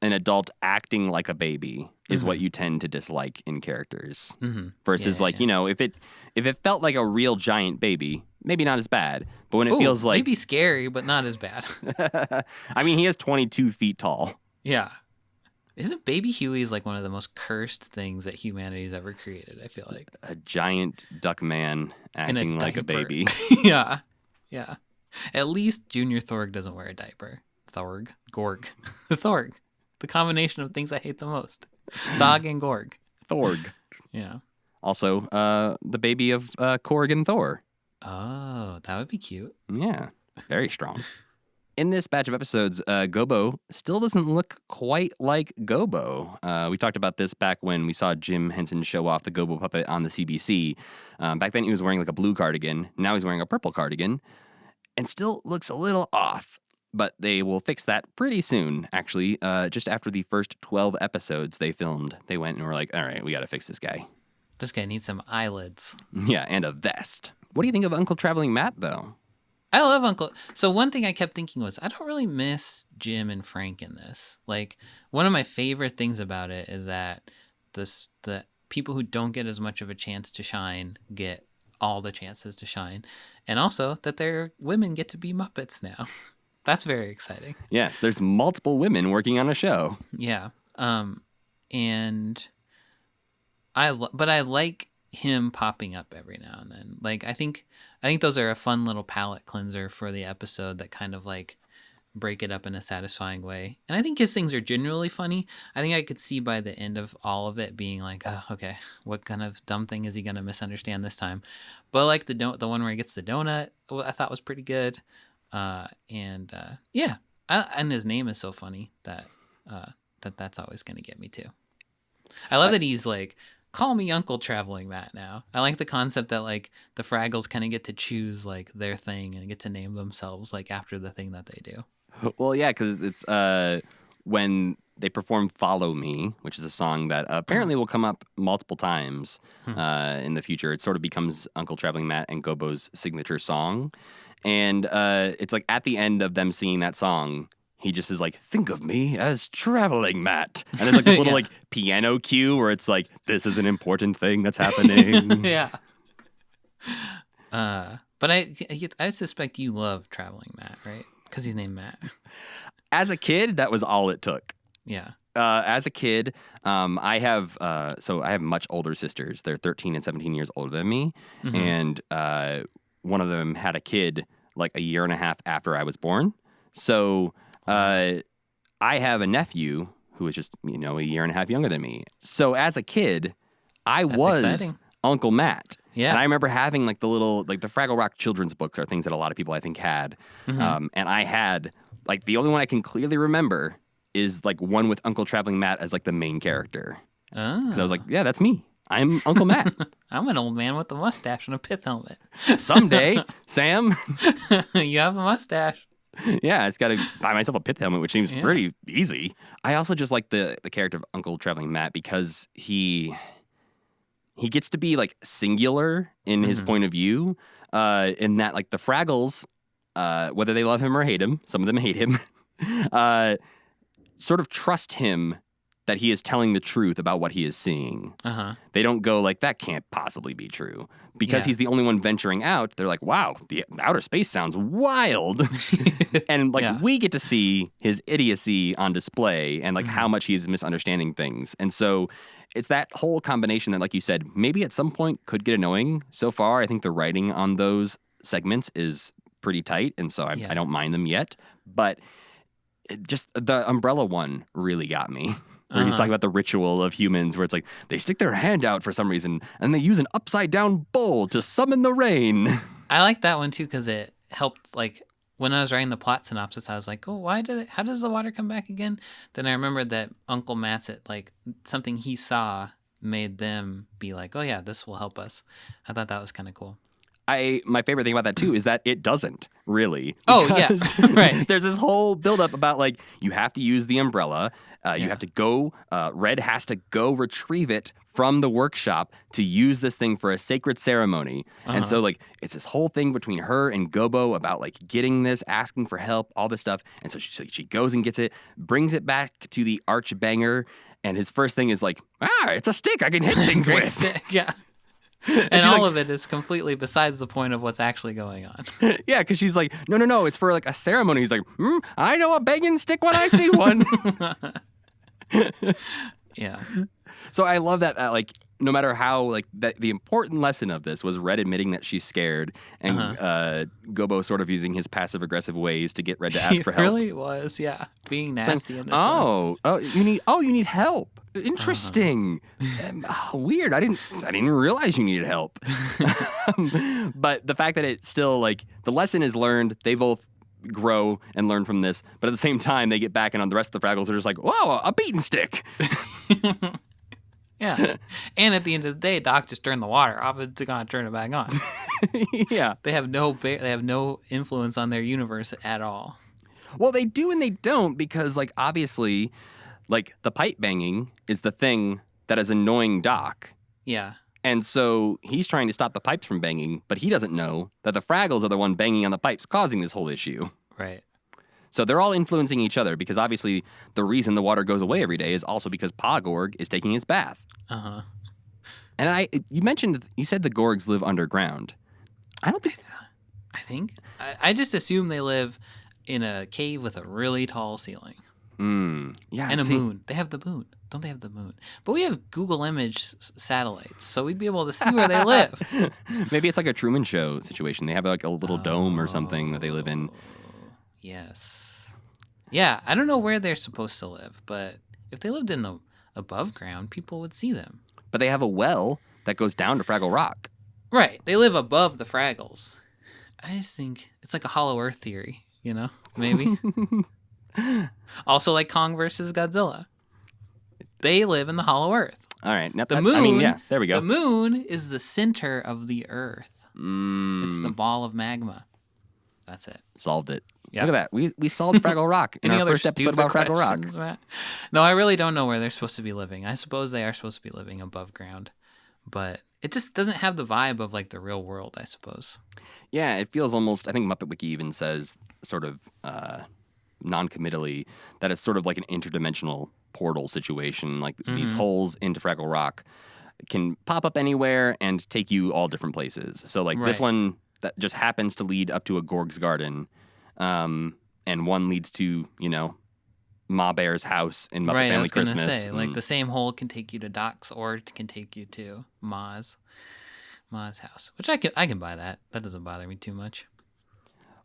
an adult acting like a baby is what you tend to dislike in characters. Versus if it felt like a real giant baby, maybe not as bad. But when it feels like... maybe scary, but not as bad. I mean, he is 22 feet tall. Yeah. Isn't Baby Huey like one of the most cursed things that humanity's ever created, I feel like. A giant duck man acting like a baby. Yeah. At least Junior Thorg doesn't wear a diaper. Gorg. Thorg. The combination of things I hate the most. Thog and Gorg. Thorg. Yeah. Also, the baby of Korg and Thor. Oh, that would be cute. Yeah. Very strong. In this batch of episodes, Gobo still doesn't look quite like Gobo. We talked about this back when we saw Jim Henson show off the Gobo puppet on the CBC. Back then he was wearing like a blue cardigan. Now he's wearing a purple cardigan. And still looks a little off. But they will fix that pretty soon, actually. Just after the first 12 episodes they filmed, they went and were like, all right, we got to fix this guy. This guy needs some eyelids. Yeah, and a vest. What do you think of Uncle Traveling Matt, though? I love Uncle. So one thing I kept thinking was, I don't really miss Jim and Frank in this. Like, one of my favorite things about it is that the people who don't get as much of a chance to shine get all the chances to shine, and also that their women get to be Muppets now. That's very exciting. Yes, there's multiple women working on a show. Yeah. And I like him popping up every now and then. Like, I think those are a fun little palate cleanser for the episode that kind of like break it up in a satisfying way. And I think his things are genuinely funny. I think I could see by the end of all of it being like, oh, okay, what kind of dumb thing is he gonna misunderstand this time? But like the one where he gets the donut, I thought was pretty good. And his name is so funny that that's always gonna get me too. I love that he's like, call me Uncle Traveling Matt now. I like the concept that like the Fraggles kind of get to choose like their thing and get to name themselves like after the thing that they do. Well, yeah, because it's when they perform "Follow Me," which is a song that apparently will come up multiple times in the future. It sort of becomes Uncle Traveling Matt and Gobo's signature song, and it's like at the end of them singing that song, he just is like, think of me as Traveling Matt. And there's like this little like piano cue where it's like, this is an important thing that's happening. Yeah. But I suspect you love Traveling Matt, right? Because he's named Matt. As a kid, that was all it took. Yeah. As a kid, I have much older sisters. They're 13 and 17 years older than me. Mm-hmm. And one of them had a kid like a year and a half after I was born. So I have a nephew who is just, a year and a half younger than me. So as a kid, I was exciting. Uncle Matt. Yeah. And I remember having like the little, like the Fraggle Rock children's books are things that a lot of people I think had. Mm-hmm. And I had, like, the only one I can clearly remember is like one with Uncle Traveling Matt as like the main character. Oh. Because I was like, yeah, that's me. I'm Uncle Matt. I'm an old man with a mustache and a pith helmet. Someday, Sam. You have a mustache. Yeah, I just got to buy myself a pith helmet, which seems pretty easy. I also just like the character of Uncle Traveling Matt because he gets to be like singular in his point of view. In that, like the Fraggles, whether they love him or hate him, some of them hate him, sort of trust him that he is telling the truth about what he is seeing. Uh-huh. They don't go like, that can't possibly be true. Because he's the only one venturing out, they're like, wow, the outer space sounds wild. And like we get to see his idiocy on display and like how much he's misunderstanding things. And so it's that whole combination that, like you said, maybe at some point could get annoying. So far, I think the writing on those segments is pretty tight. And so I don't mind them yet. But just the umbrella one really got me. Where he's talking about the ritual of humans where it's like they stick their hand out for some reason and they use an upside down bowl to summon the rain. I like that one too because it helped. Like when I was writing the plot synopsis, I was like, oh, how does the water come back again? Then I remembered that Uncle Matt's like something he saw made them be like, oh yeah, this will help us. I thought that was kind of cool. My favorite thing about that too is that it doesn't really. Oh yeah, right. There's this whole buildup about like you have to use the umbrella. You have to go. Red has to go retrieve it from the workshop to use this thing for a sacred ceremony. And so like it's this whole thing between her and Gobo about like getting this, asking for help, all this stuff. And so she goes and gets it, brings it back to the archbanger, and his first thing is like, it's a stick I can hit things Great with. stick, yeah. And all of it is completely besides the point of what's actually going on. Yeah, because she's like, no, it's for like a ceremony. He's like, I know a banging stick when I see one. Yeah. So I love that, like, no matter how, like, that the important lesson of this was Red admitting that she's scared and Gobo sort of using his passive-aggressive ways to get Red to ask for help. He really was, yeah. Being nasty in this one. You need help. Interesting. Weird. I didn't realize you needed help. But the fact that it's still, like, the lesson is learned. They both grow and learn from this. But at the same time, they get back and on the rest of the Fraggles are just like, whoa, a beaten stick. Yeah. And at the end of the day, Doc just turned the water off. It's going to turn it back on. Yeah. They have no influence on their universe at all. Well, they do and they don't because, like, obviously, like, the pipe banging is the thing that is annoying Doc. Yeah. And so he's trying to stop the pipes from banging, but he doesn't know that the Fraggles are the one banging on the pipes causing this whole issue. Right. So they're all influencing each other because obviously the reason the water goes away every day is also because Pa Gorg is taking his bath. Uh-huh. And you said the Gorgs live underground. I don't think. I just assume they live in a cave with a really tall ceiling. Yeah. And a moon. They have the moon. Don't they have the moon? But we have Google Image satellites, so we'd be able to see where they live. Maybe it's like a Truman Show situation. They have like a little dome or something that they live in. Yes. Yeah, I don't know where they're supposed to live, but if they lived in the above ground, people would see them. But they have a well that goes down to Fraggle Rock. Right. They live above the Fraggles. I just think it's like a Hollow Earth theory, maybe. Also like Kong versus Godzilla. They live in the Hollow Earth. All right. Now, The moon. I mean, yeah, there we go. The moon is the center of the Earth. It's the ball of magma. That's it. Solved it. Yeah. Look at that. We solved Fraggle Rock in Any our other first episode stupid about Fraggle Rock. questions, Matt? No, I really don't know where they're supposed to be living. I suppose they are supposed to be living above ground, but it just doesn't have the vibe of like the real world, I suppose. Yeah, it feels almost, I think Muppet Wiki even says sort of non-committally that it's sort of like an interdimensional portal situation. Like these holes into Fraggle Rock can pop up anywhere and take you all different places. So like this one that just happens to lead up to a Gorg's garden, and one leads to, Ma Bear's house in Muppet Family Christmas. I was gonna say, like the same hole can take you to Doc's or it can take you to Ma's house, which I can buy that. That doesn't bother me too much.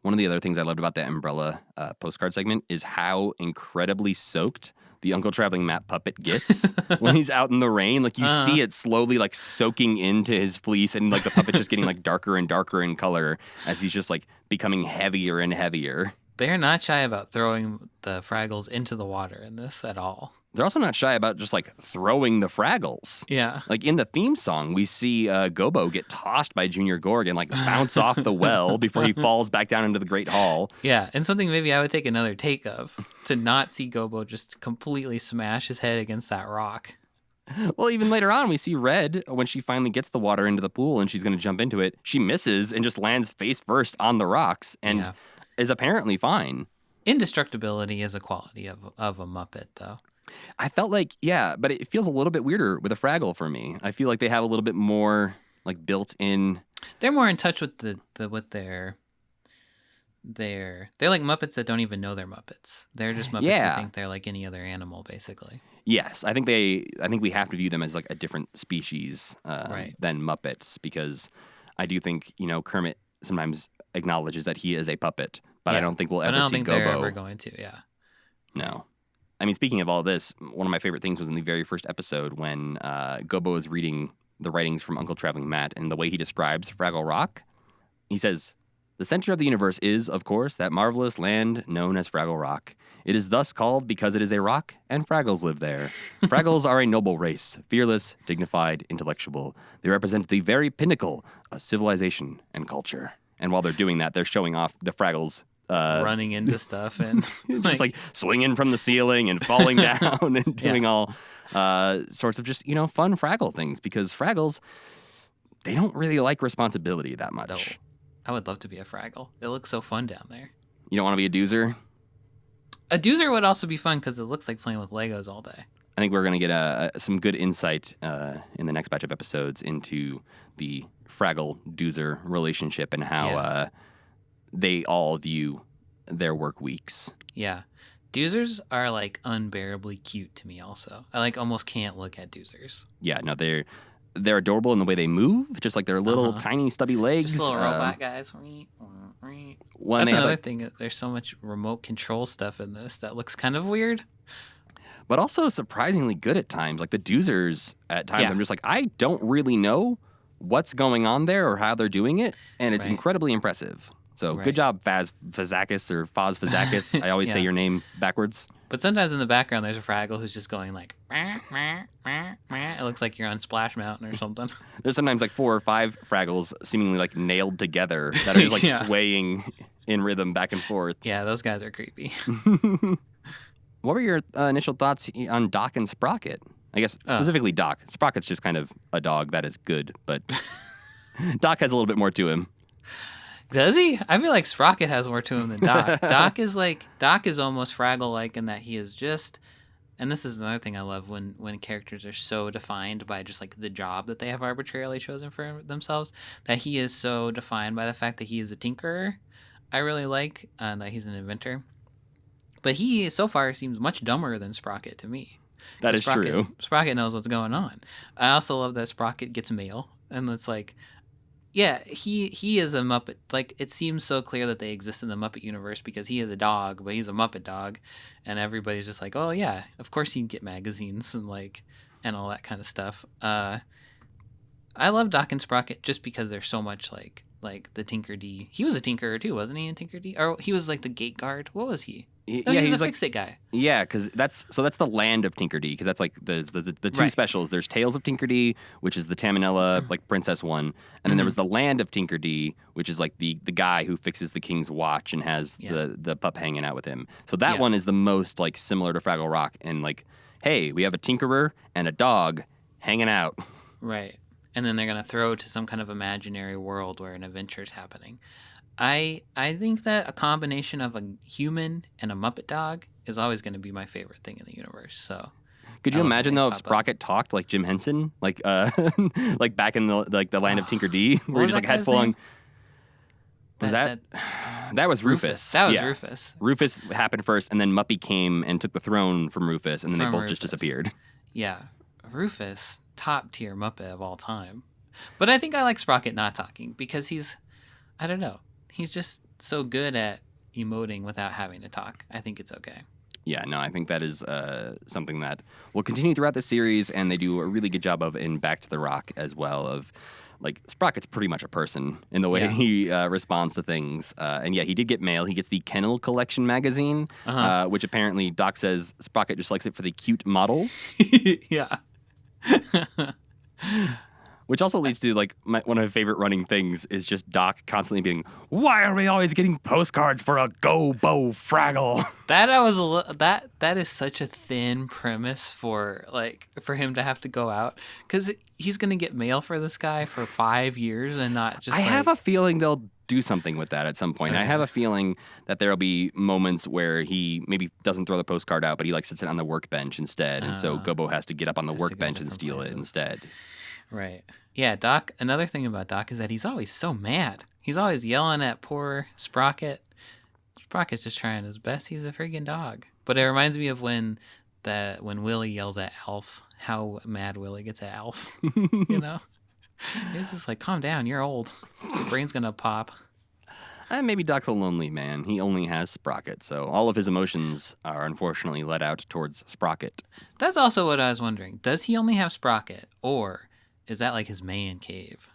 One of the other things I loved about that umbrella postcard segment is how incredibly soaked the Uncle Traveling Matt puppet gets when he's out in the rain. Like you see it slowly like soaking into his fleece, and like the puppet's just getting like darker and darker in color as he's just like becoming heavier and heavier. They're not shy about throwing the Fraggles into the water in this at all. They're also not shy about just like throwing the Fraggles. Yeah. Like in the theme song, we see Gobo get tossed by Junior Gorg and like bounce off the well before he falls back down into the Great Hall. Yeah, and something maybe I would take another take of, to not see Gobo just completely smash his head against that rock. Well, even later on, we see Red, when she finally gets the water into the pool and she's going to jump into it, she misses and just lands face first on the rocks and is apparently fine. Indestructibility is a quality of a Muppet, though. I felt like, but it feels a little bit weirder with a Fraggle for me. I feel like they have a little bit more like built in. They're more in touch with with their they're like Muppets that don't even know they're Muppets. They're just Muppets who think they're like any other animal, basically. Yes, I think we have to view them as like a different species than Muppets, because I do think, Kermit sometimes acknowledges that he is a puppet, but I don't think we'll ever see Gobo. They're ever going to, No. I mean, speaking of all this, one of my favorite things was in the very first episode when Gobo is reading the writings from Uncle Traveling Matt, and the way he describes Fraggle Rock. He says, "The center of the universe is, of course, that marvelous land known as Fraggle Rock. It is thus called because it is a rock, and Fraggles live there. Fraggles are a noble race, fearless, dignified, intellectual. They represent the very pinnacle of civilization and culture." And while they're doing that, they're showing off the Fraggles running into stuff and just like swinging from the ceiling and falling down and doing all sorts of just, fun Fraggle things, because Fraggles, they don't really like responsibility that much. No. I would love to be a Fraggle. It looks so fun down there. You don't want to be a Doozer? A Doozer would also be fun because it looks like playing with Legos all day. I think we're going to get some good insight in the next batch of episodes into the Fraggle-Doozer relationship and how they all view their work weeks. Yeah. Doozers are like unbearably cute to me also. I like almost can't look at Doozers. Yeah, no, they're adorable in the way they move, just like their little tiny stubby legs. Just little robot guys. That's another thing. There's so much remote control stuff in this that looks kind of weird. But also surprisingly good at times. Like the Doozers at times, I'm just like, I don't really know what's going on there or how they're doing it, and it's incredibly impressive. So good job, Faz Fazakis or Foz Fazakis. I always say your name backwards. But sometimes in the background, there's a Fraggle who's just going like, meh, meh, meh, meh. It looks like you're on Splash Mountain or something. There's sometimes like 4 or 5 Fraggles seemingly like nailed together that are just like swaying in rhythm back and forth. Yeah, those guys are creepy. What were your initial thoughts on Doc and Sprocket? I guess specifically Doc. Sprocket's just kind of a dog that is good, but Doc has a little bit more to him. Does he? I feel like Sprocket has more to him than Doc. Doc is almost Fraggle-like in that he is just, and this is another thing I love when characters are so defined by just like the job that they have arbitrarily chosen for themselves, that he is so defined by the fact that he is a tinkerer. I really like that he's an inventor. But he, so far, seems much dumber than Sprocket to me. That is true. Sprocket knows what's going on. I also love that Sprocket gets mail, and it's like, yeah, he is a Muppet. Like, it seems so clear that they exist in the Muppet universe because he is a dog, but he's a Muppet dog, and everybody's just like, oh yeah, of course he'd get magazines and all that kind of stuff. I love Doc and Sprocket just because they're so much like the Tinker D. He was a tinkerer too, wasn't he? In Tinker D, or he was like the gate guard. What was he? Yeah, he was a like, fix-it guy. Yeah, because that's the land of Tinker-D, because that's like the two Right. specials. There's Tales of Tinker-D, which is the Tamanella like princess one, and then there was the land of Tinker-D, which is like the guy who fixes the king's watch and has the pup hanging out with him. So that one is the most like similar to Fraggle Rock, and like, hey, we have a tinkerer and a dog hanging out. Right. And then they're going to throw to some kind of imaginary world where an adventure is happening. I think that a combination of a human and a Muppet dog is always going to be my favorite thing in the universe. So, Could you imagine though if Sprocket talked like Jim Henson, like like back in the land of Tinker-D, where he just like had full on. Was that was Rufus? That was Rufus. Rufus happened first, and then Muppy came and took the throne from Rufus, and then they both just Rufus. disappeared. Yeah, Rufus, top tier Muppet of all time. But I think I like Sprocket not talking because I don't know. He's just so good at emoting without having to talk. I think it's okay. Yeah, no, I think that is something that will continue throughout the series, and they do a really good job of in Back to the Rock as well. Of like Sprocket's pretty much a person in the way he responds to things. And yeah, he did get mail. He gets the Kennel Collection magazine, which apparently Doc says Sprocket just likes it for the cute models. Yeah. Which also leads to like one of my favorite running things is just Doc constantly being, "Why are we always getting postcards for a Go Bo Fraggle?" That is such a thin premise for him to have to go out, because he's gonna get mail for this guy for 5 years and not just. I have a feeling they'll do something with that at some point. I have a feeling that there'll be moments where he maybe doesn't throw the postcard out, but he like sits it on the workbench instead, and so Gobo has to get up on the workbench and steal it instead. Right. Yeah, Doc, another thing about Doc is that he's always so mad. He's always yelling at poor Sprocket. Sprocket's just trying his best. He's a friggin' dog. But it reminds me of when Willie yells at Alf, how mad Willie gets at Alf. You know? He's just like, calm down, you're old. Your brain's gonna pop. Maybe Doc's a lonely man. He only has Sprocket, so all of his emotions are unfortunately let out towards Sprocket. That's also what I was wondering. Does he only have Sprocket, or is that like his man cave?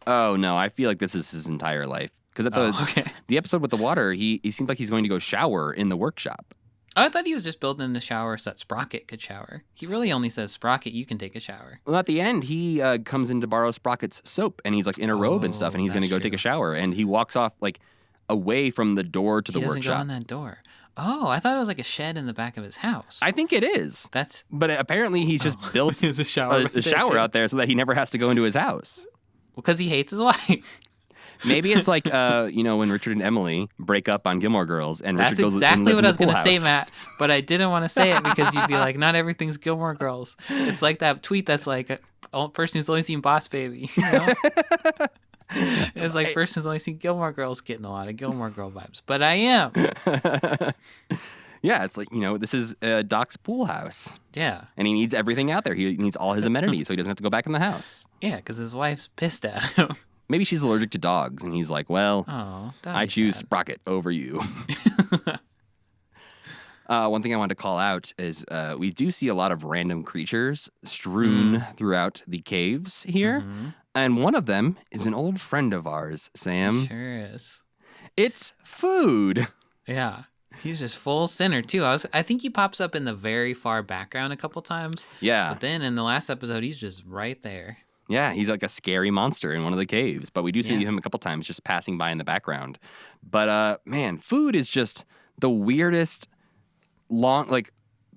Oh, no, I feel like this is his entire life. Because at the episode with the water, he seems like he's going to go shower in the workshop. I thought he was just building the shower so that Sprocket could shower. He really only says, Sprocket, you can take a shower. Well, at the end, he comes in to borrow Sprocket's soap, and he's like in a robe and stuff, and he's going to go take a shower. And he walks off like away from the door to the workshop. He doesn't go in that door. Oh, I thought it was like a shed in the back of his house. I think it is. But apparently he's just built a shower, a shower out there so that he never has to go into his house. Because he hates his wife. Maybe it's like, when Richard and Emily break up on Gilmore Girls, and That's Richard goes exactly and lives what I was in the going pool to say, house. Matt. But I didn't want to say it because you'd be like, not everything's Gilmore Girls. It's like that tweet that's like a person who's only seen Boss Baby. You know? It's like person who's only seen Gilmore Girls getting a lot of Gilmore Girl vibes. But I am. Yeah, it's like, this is Doc's pool house. Yeah. And he needs everything out there. He needs all his amenities so he doesn't have to go back in the house. Yeah, because his wife's pissed at him. Maybe she's allergic to dogs, and he's like, well, I choose sad. Sprocket over you. One thing I wanted to call out is we do see a lot of random creatures strewn throughout the caves here. Mm-hmm. And one of them is an old friend of ours, Sam. Sure is. It's food. Yeah. He's just full center, too. I think he pops up in the very far background a couple times. Yeah. But then in the last episode, he's just right there. Yeah, he's like a scary monster in one of the caves. But we do see him a couple times just passing by in the background. But, man, food is just the weirdest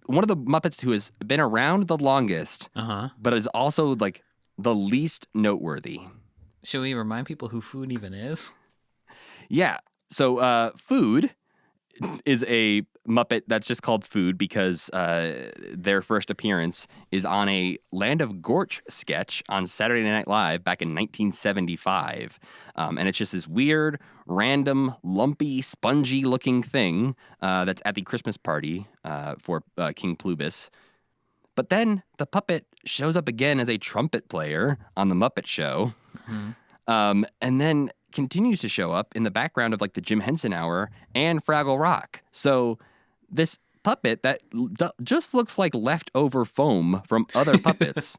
one of the Muppets who has been around the longest, but is also like the least noteworthy. Should we remind people who Food even is? Yeah. So Food is a Muppet that's just called Food because their first appearance is on a Land of Gorch sketch on Saturday Night Live back in 1975. And it's just this weird, random, lumpy, spongy-looking thing that's at the Christmas party for King Plubis. But then the puppet shows up again as a trumpet player on The Muppet Show. And then continues to show up in the background of like the Jim Henson Hour and Fraggle Rock. So this puppet that just looks like leftover foam from other puppets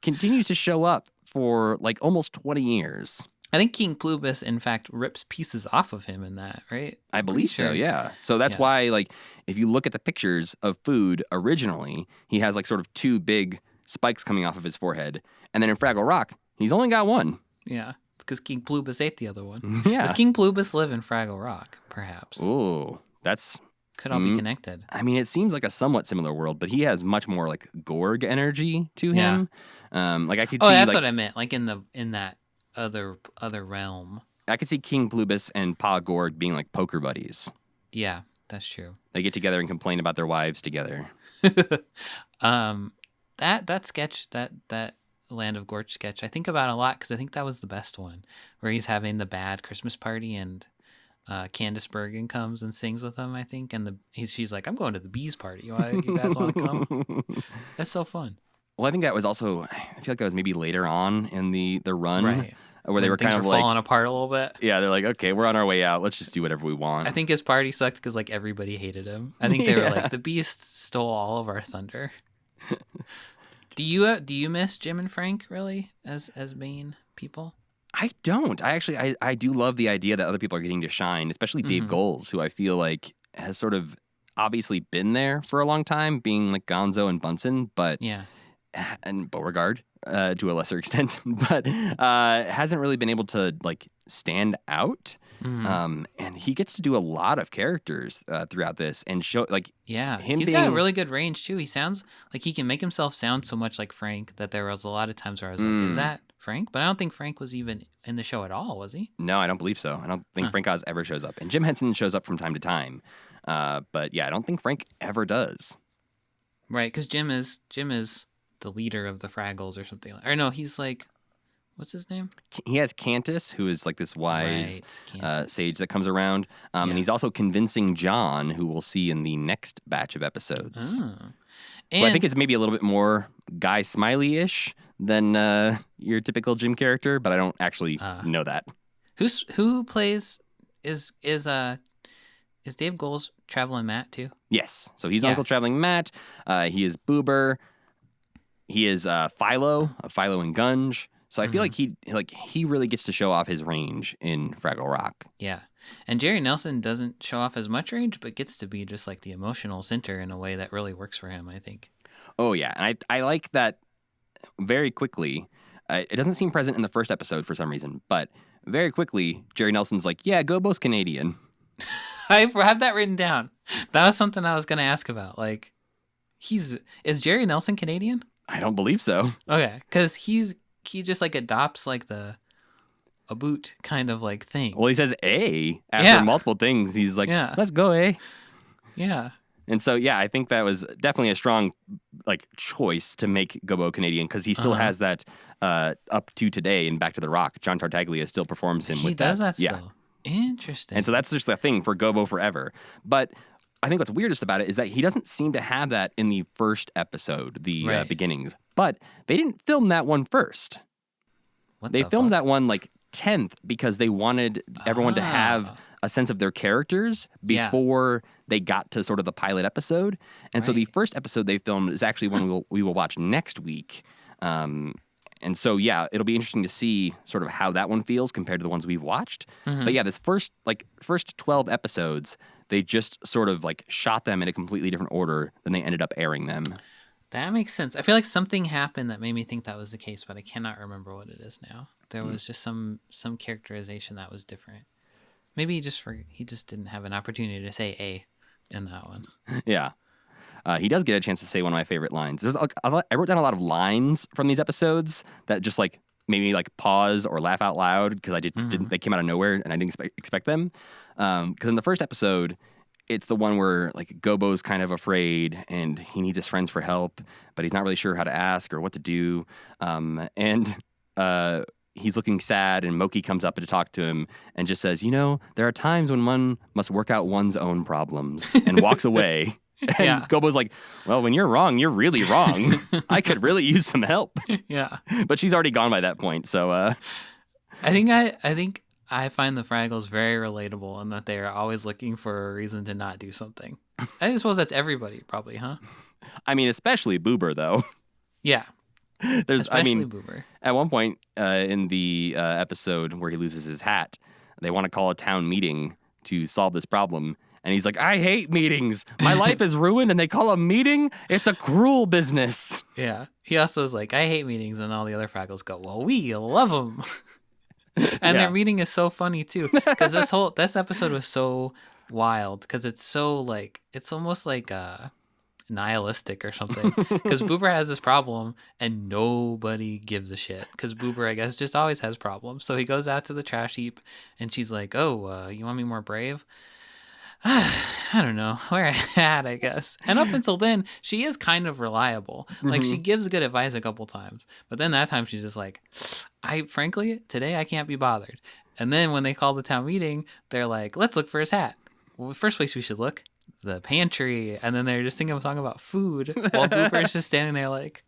continues to show up for like almost 20 years. I think King Plubis, in fact, rips pieces off of him in that, right? I believe so, yeah. So that's why, like, if you look at the pictures of Food originally, he has like sort of two big spikes coming off of his forehead. And then in Fraggle Rock, he's only got one. Yeah. Because King Plubis ate the other one. Yeah. Does King Plubis live in Fraggle Rock, perhaps? Ooh, that's... Could all be connected. I mean, it seems like a somewhat similar world, but he has much more like Gorg energy to him. Like I could see... that's like, what I meant. Like in that other realm. I could see King Plubis and Pa Gorg being like poker buddies. Yeah, that's true. They get together and complain about their wives together. That sketch, that Land of Gorch sketch, I think about a lot because I think that was the best one, where he's having the bad Christmas party and Candice Bergen comes and sings with him, I think, and she's like, I'm going to the bees party. You guys want to come? That's so fun. Well, I think that was also, I feel like that was maybe later on in the run, right, where they were things kind of were like falling apart a little bit. Yeah, they're like, okay, we're on our way out. Let's just do whatever we want. I think his party sucked because like everybody hated him. I think they were like, the beast stole all of our thunder. Do you miss Jim and Frank really as main people? I don't. I do love the idea that other people are getting to shine, especially Dave Goelz, who I feel like has sort of obviously been there for a long time, being like Gonzo and Bunsen, but and Beauregard to a lesser extent, but hasn't really been able to like stand out. And he gets to do a lot of characters throughout this and show like he's got a really good range too. He sounds like he can make himself sound so much like Frank that there was a lot of times where I was like, is that Frank? But I don't think Frank was even in the show at all, was he? No, I don't believe so. I don't think Frank Oz ever shows up. And Jim Henson shows up from time to time. But yeah, I don't think Frank ever does. Right, because Jim is the leader of the Fraggles or something. Or no, he's like, what's his name? He has Cantus, who is like this wise sage that comes around. And he's also convincing John, who we'll see in the next batch of episodes. And I think it's maybe a little bit more Guy Smiley-ish than your typical Jim character, but I don't actually know that. Who plays is Dave Goelz Traveling Matt too? Yes. So he's Uncle Traveling Matt. He is Boober. He is Philo and Gunge. So I feel like he really gets to show off his range in Fraggle Rock. Yeah. And Jerry Nelson doesn't show off as much range, but gets to be just like the emotional center in a way that really works for him, I think. Oh, yeah. And I like that very quickly. It doesn't seem present in the first episode for some reason, but very quickly, Jerry Nelson's like, yeah, Gobo's Canadian. I have that written down. That was something I was going to ask about. Like, is Jerry Nelson Canadian? I don't believe so. Okay, because he just like adopts like a boot kind of like thing. Well, he says after multiple things. He's like, let's go Yeah. And so, yeah, I think that was definitely a strong like choice to make Gobo Canadian because he still has that up to today and Back to the Rock. John Tartaglia still performs him with that. He does that still. Interesting. And so that's just the thing for Gobo forever. But I think what's weirdest about it is that he doesn't seem to have that in the first episode, the beginnings. But they didn't film that one first. They filmed that one like 10th because they wanted everyone to have a sense of their characters before they got to sort of the pilot episode. And so the first episode they filmed is actually one we will watch next week. And so, yeah, it'll be interesting to see sort of how that one feels compared to the ones we've watched. But yeah, this first 12 episodes, they just sort of like shot them in a completely different order than they ended up airing them. That makes sense. I feel like something happened that made me think that was the case, but I cannot remember what it is now. There was just some characterization that was different. Maybe he just didn't have an opportunity to say A in that one. Yeah. he does get a chance to say one of my favorite lines. I wrote down a lot of lines from these episodes that just like made me like pause or laugh out loud because I didn't. They came out of nowhere and I didn't expect them. Because in the first episode, it's the one where like Gobo's kind of afraid and he needs his friends for help, but he's not really sure how to ask or what to do. He's looking sad, and Moki comes up to talk to him and just says, there are times when one must work out one's own problems, and walks away. And Gobo's like, well, when you're wrong, you're really wrong. I could really use some help. Yeah. But she's already gone by that point, so... I think I find the Fraggles very relatable in that they are always looking for a reason to not do something. I suppose that's everybody, probably, huh? I mean, especially Boober, though. Yeah. Especially Boober. At one point in the episode where he loses his hat, they want to call a town meeting to solve this problem. And he's like, I hate meetings. My life is ruined, and they call a meeting? It's a cruel business. Yeah. He also is like, I hate meetings. And all the other Fraggles go, well, we love them. And their meeting is so funny, too. Because this episode was so wild. Because it's so, like, it's almost like... nihilistic or something, because Boober has this problem and nobody gives a shit, because Boober, I guess, just always has problems. So he goes out to the trash heap and she's like, oh, you want me more brave? I don't know, wear a hat, I guess. And up until then, she is kind of reliable. Like, she gives good advice a couple times, but then that time she's just like, frankly, today I can't be bothered. And then when they call the town meeting, they're like, let's look for his hat. Well, first place we should look, the pantry. And then they're just singing a song about food while Boober's just standing there like,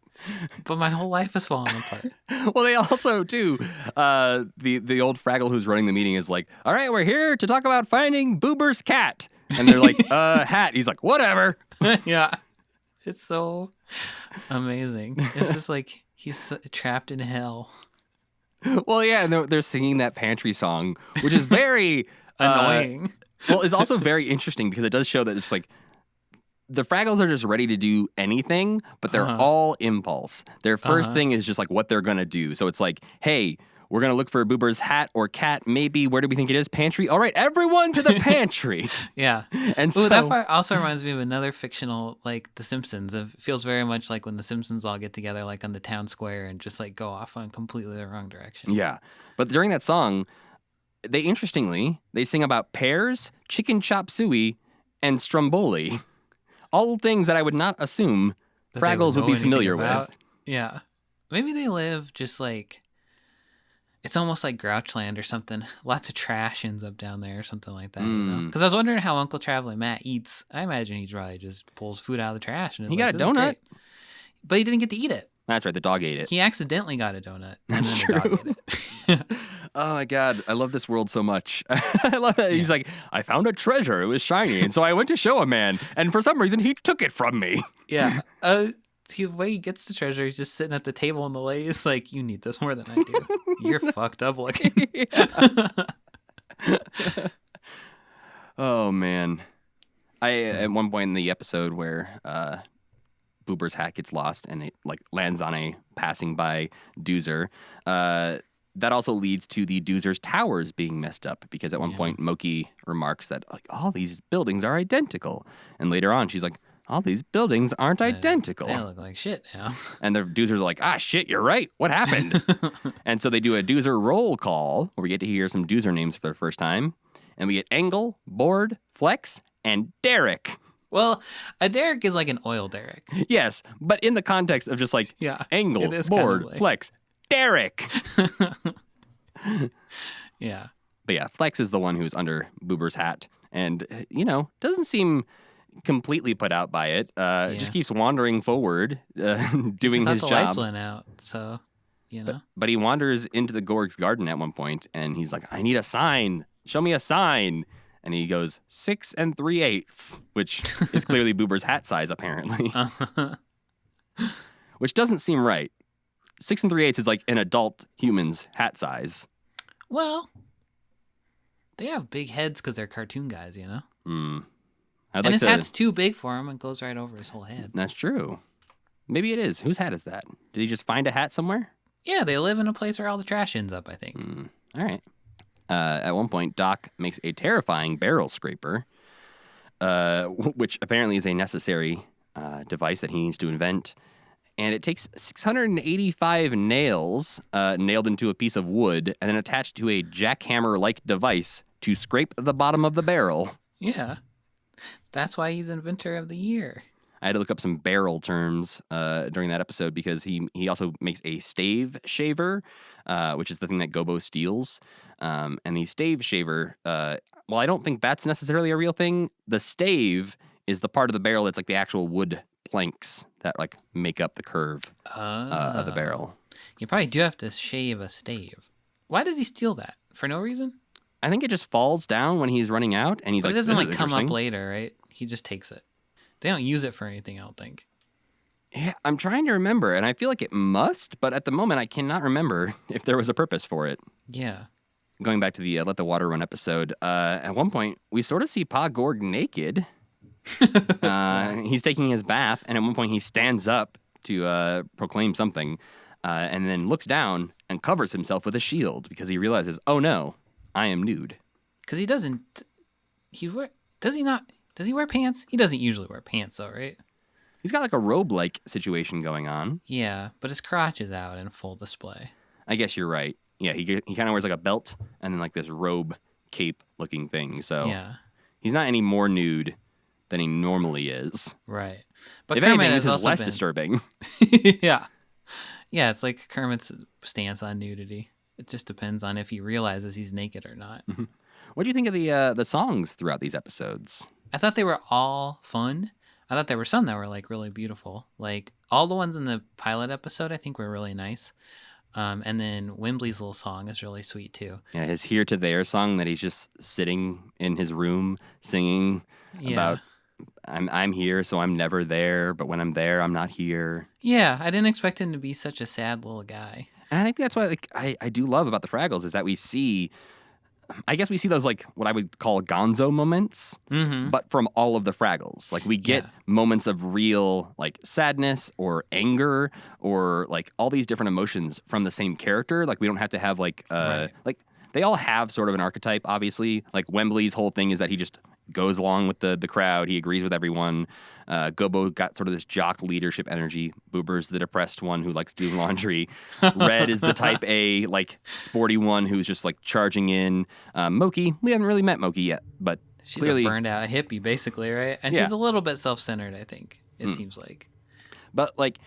but my whole life is falling apart. Well, they also, too, the old Fraggle who's running the meeting is like, all right, we're here to talk about finding Boober's cat. And they're like, hat. He's like, whatever. Yeah. It's so amazing. It's just like he's trapped in hell. Well, yeah, and they're singing that pantry song, which is very... annoying. Well, it's also very interesting because it does show that it's like the Fraggles are just ready to do anything, but they're all impulse. Their first thing is just like what they're going to do. So it's like, hey, we're going to look for Boober's hat or cat. Maybe, where do we think it is? Pantry? All right, everyone to the pantry. Yeah. And so that part also reminds me of another fictional, like The Simpsons. It feels very much like when the Simpsons all get together like on the town square and just like go off on completely the wrong direction. Yeah. But during that song... They sing about pears, chicken chop suey, and stromboli. All things that I would not assume Fraggles would be familiar with. Yeah. Maybe they live just like, it's almost like Grouchland or something. Lots of trash ends up down there or something like that. Because I was wondering how Uncle Traveling Matt eats. I imagine he probably just pulls food out of the trash. And he got a donut. But he didn't get to eat it. That's right. The dog ate it. He accidentally got a donut. That's and then true. The dog ate it. Oh my God, I love this world so much. I love that. Yeah. He's like, I found a treasure. It was shiny. And so I went to show a man. And for some reason, he took it from me. Yeah. The way he gets the treasure, he's just sitting at the table in the lay. It's like, you need this more than I do. You're fucked up looking. Oh, man. At one point in the episode where Boober's hat gets lost and it like lands on a passing by Doozer, that also leads to the Doozers' towers being messed up because at one point Moki remarks that like all these buildings are identical, and later on she's like, all these buildings aren't identical. They look like shit now. And the Doozers are like, shit, you're right. What happened? And so they do a Doozer roll call where we get to hear some Doozer names for the first time, and we get Angle, Board, Flex, and Derek. Well, a derrick is like an oil derrick. Yes, but in the context of just like Angle, Board, like... Flex, Derek. Yeah. But yeah, Flex is the one who's under Boober's hat and, doesn't seem completely put out by it. Just keeps wandering forward, doing his job. The lights went out, so, But he wanders into the Gorgs garden at one point and he's like, I need a sign. Show me a sign. And he goes 6 3/8, which is clearly Boober's hat size, apparently. Which doesn't seem right. 6 3/8 is like an adult human's hat size. Well, they have big heads because they're cartoon guys, And his hat's too big for him and goes right over his whole head. That's true. Maybe it is. Whose hat is that? Did he just find a hat somewhere? Yeah, they live in a place where all the trash ends up, I think. All right. At one point, Doc makes a terrifying barrel scraper, which apparently is a necessary device that he needs to invent. And it takes 685 nails nailed into a piece of wood and then attached to a jackhammer-like device to scrape the bottom of the barrel. Yeah. That's why he's inventor of the year. I had to look up some barrel terms during that episode because he also makes a stave shaver, which is the thing that Gobo steals. And the stave shaver, well, I don't think that's necessarily a real thing. The stave is the part of the barrel that's like the actual wood planks that like make up the curve of the barrel. You probably do have to shave a stave. Why does he steal that? For no reason? I think it just falls down when he's running out, and he's But like, it doesn't "This like is come up interesting." later, right? He just takes it. They don't use it for anything, I don't think. Yeah, I'm trying to remember, and I feel like it must, but at the moment I cannot remember if there was a purpose for it. Yeah. Going back to the Let the Water Run episode, at one point we sort of see Pa Gorg naked. He's taking his bath, and at one point he stands up to proclaim something, and then looks down and covers himself with a shield because he realizes, oh no, I am nude. Because he doesn't. Does he not? Does he wear pants? He doesn't usually wear pants, though, right? He's got like a robe-like situation going on. Yeah, but his crotch is out in full display. I guess you're right. Yeah, he kind of wears like a belt and then like this robe cape-looking thing. So Yeah, he's not any more nude than he normally is. right. But If Kermit anything, has this is also less been... disturbing. Yeah. Yeah, it's like Kermit's stance on nudity. It just depends on if he realizes he's naked or not. What do you think of the songs throughout these episodes? I thought they were all fun. I thought there were some that were like really beautiful. Like all the ones in the pilot episode, I think were really nice. And then Wembley's little song is really sweet too. Yeah, his Here to There song that he's just sitting in his room singing about I'm here, so I'm never there, but when I'm there, I'm not here. Yeah, I didn't expect him to be such a sad little guy. And I think that's what I do love about the Fraggles is that we see those like what I would call gonzo moments, but from all of the Fraggles. Like we get moments of real like sadness or anger or like all these different emotions from the same character. Like we don't have to have like like they all have sort of an archetype, obviously. Like Wembley's whole thing is that he just goes along with the crowd. He agrees with everyone. Gobo got sort of this jock leadership energy. Boober's the depressed one who likes to do laundry. Red is the type A, like sporty one who's just like charging in. Moki, we haven't really met Moki yet, but She's clearly a burned out hippie, basically, right? And she's a little bit self-centered, I think, it seems like. But like,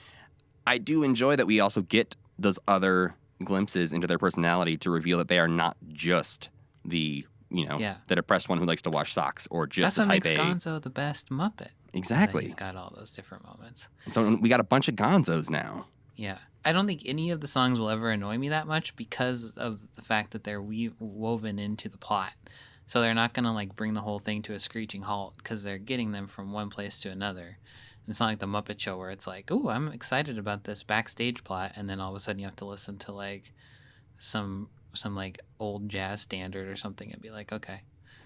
I do enjoy that we also get those other glimpses into their personality to reveal that they are not just the the depressed one who likes to wash socks or just That's the what type makes A. Gonzo the best Muppet. Exactly. He's got all those different moments. And so we got a bunch of gonzos now. Yeah. I don't think any of the songs will ever annoy me that much because of the fact that they're woven into the plot. So they're not going to like bring the whole thing to a screeching halt because they're getting them from one place to another. And it's not like the Muppet Show where it's like, oh, I'm excited about this backstage plot. And then all of a sudden you have to listen to like some like old jazz standard or something and be like, okay.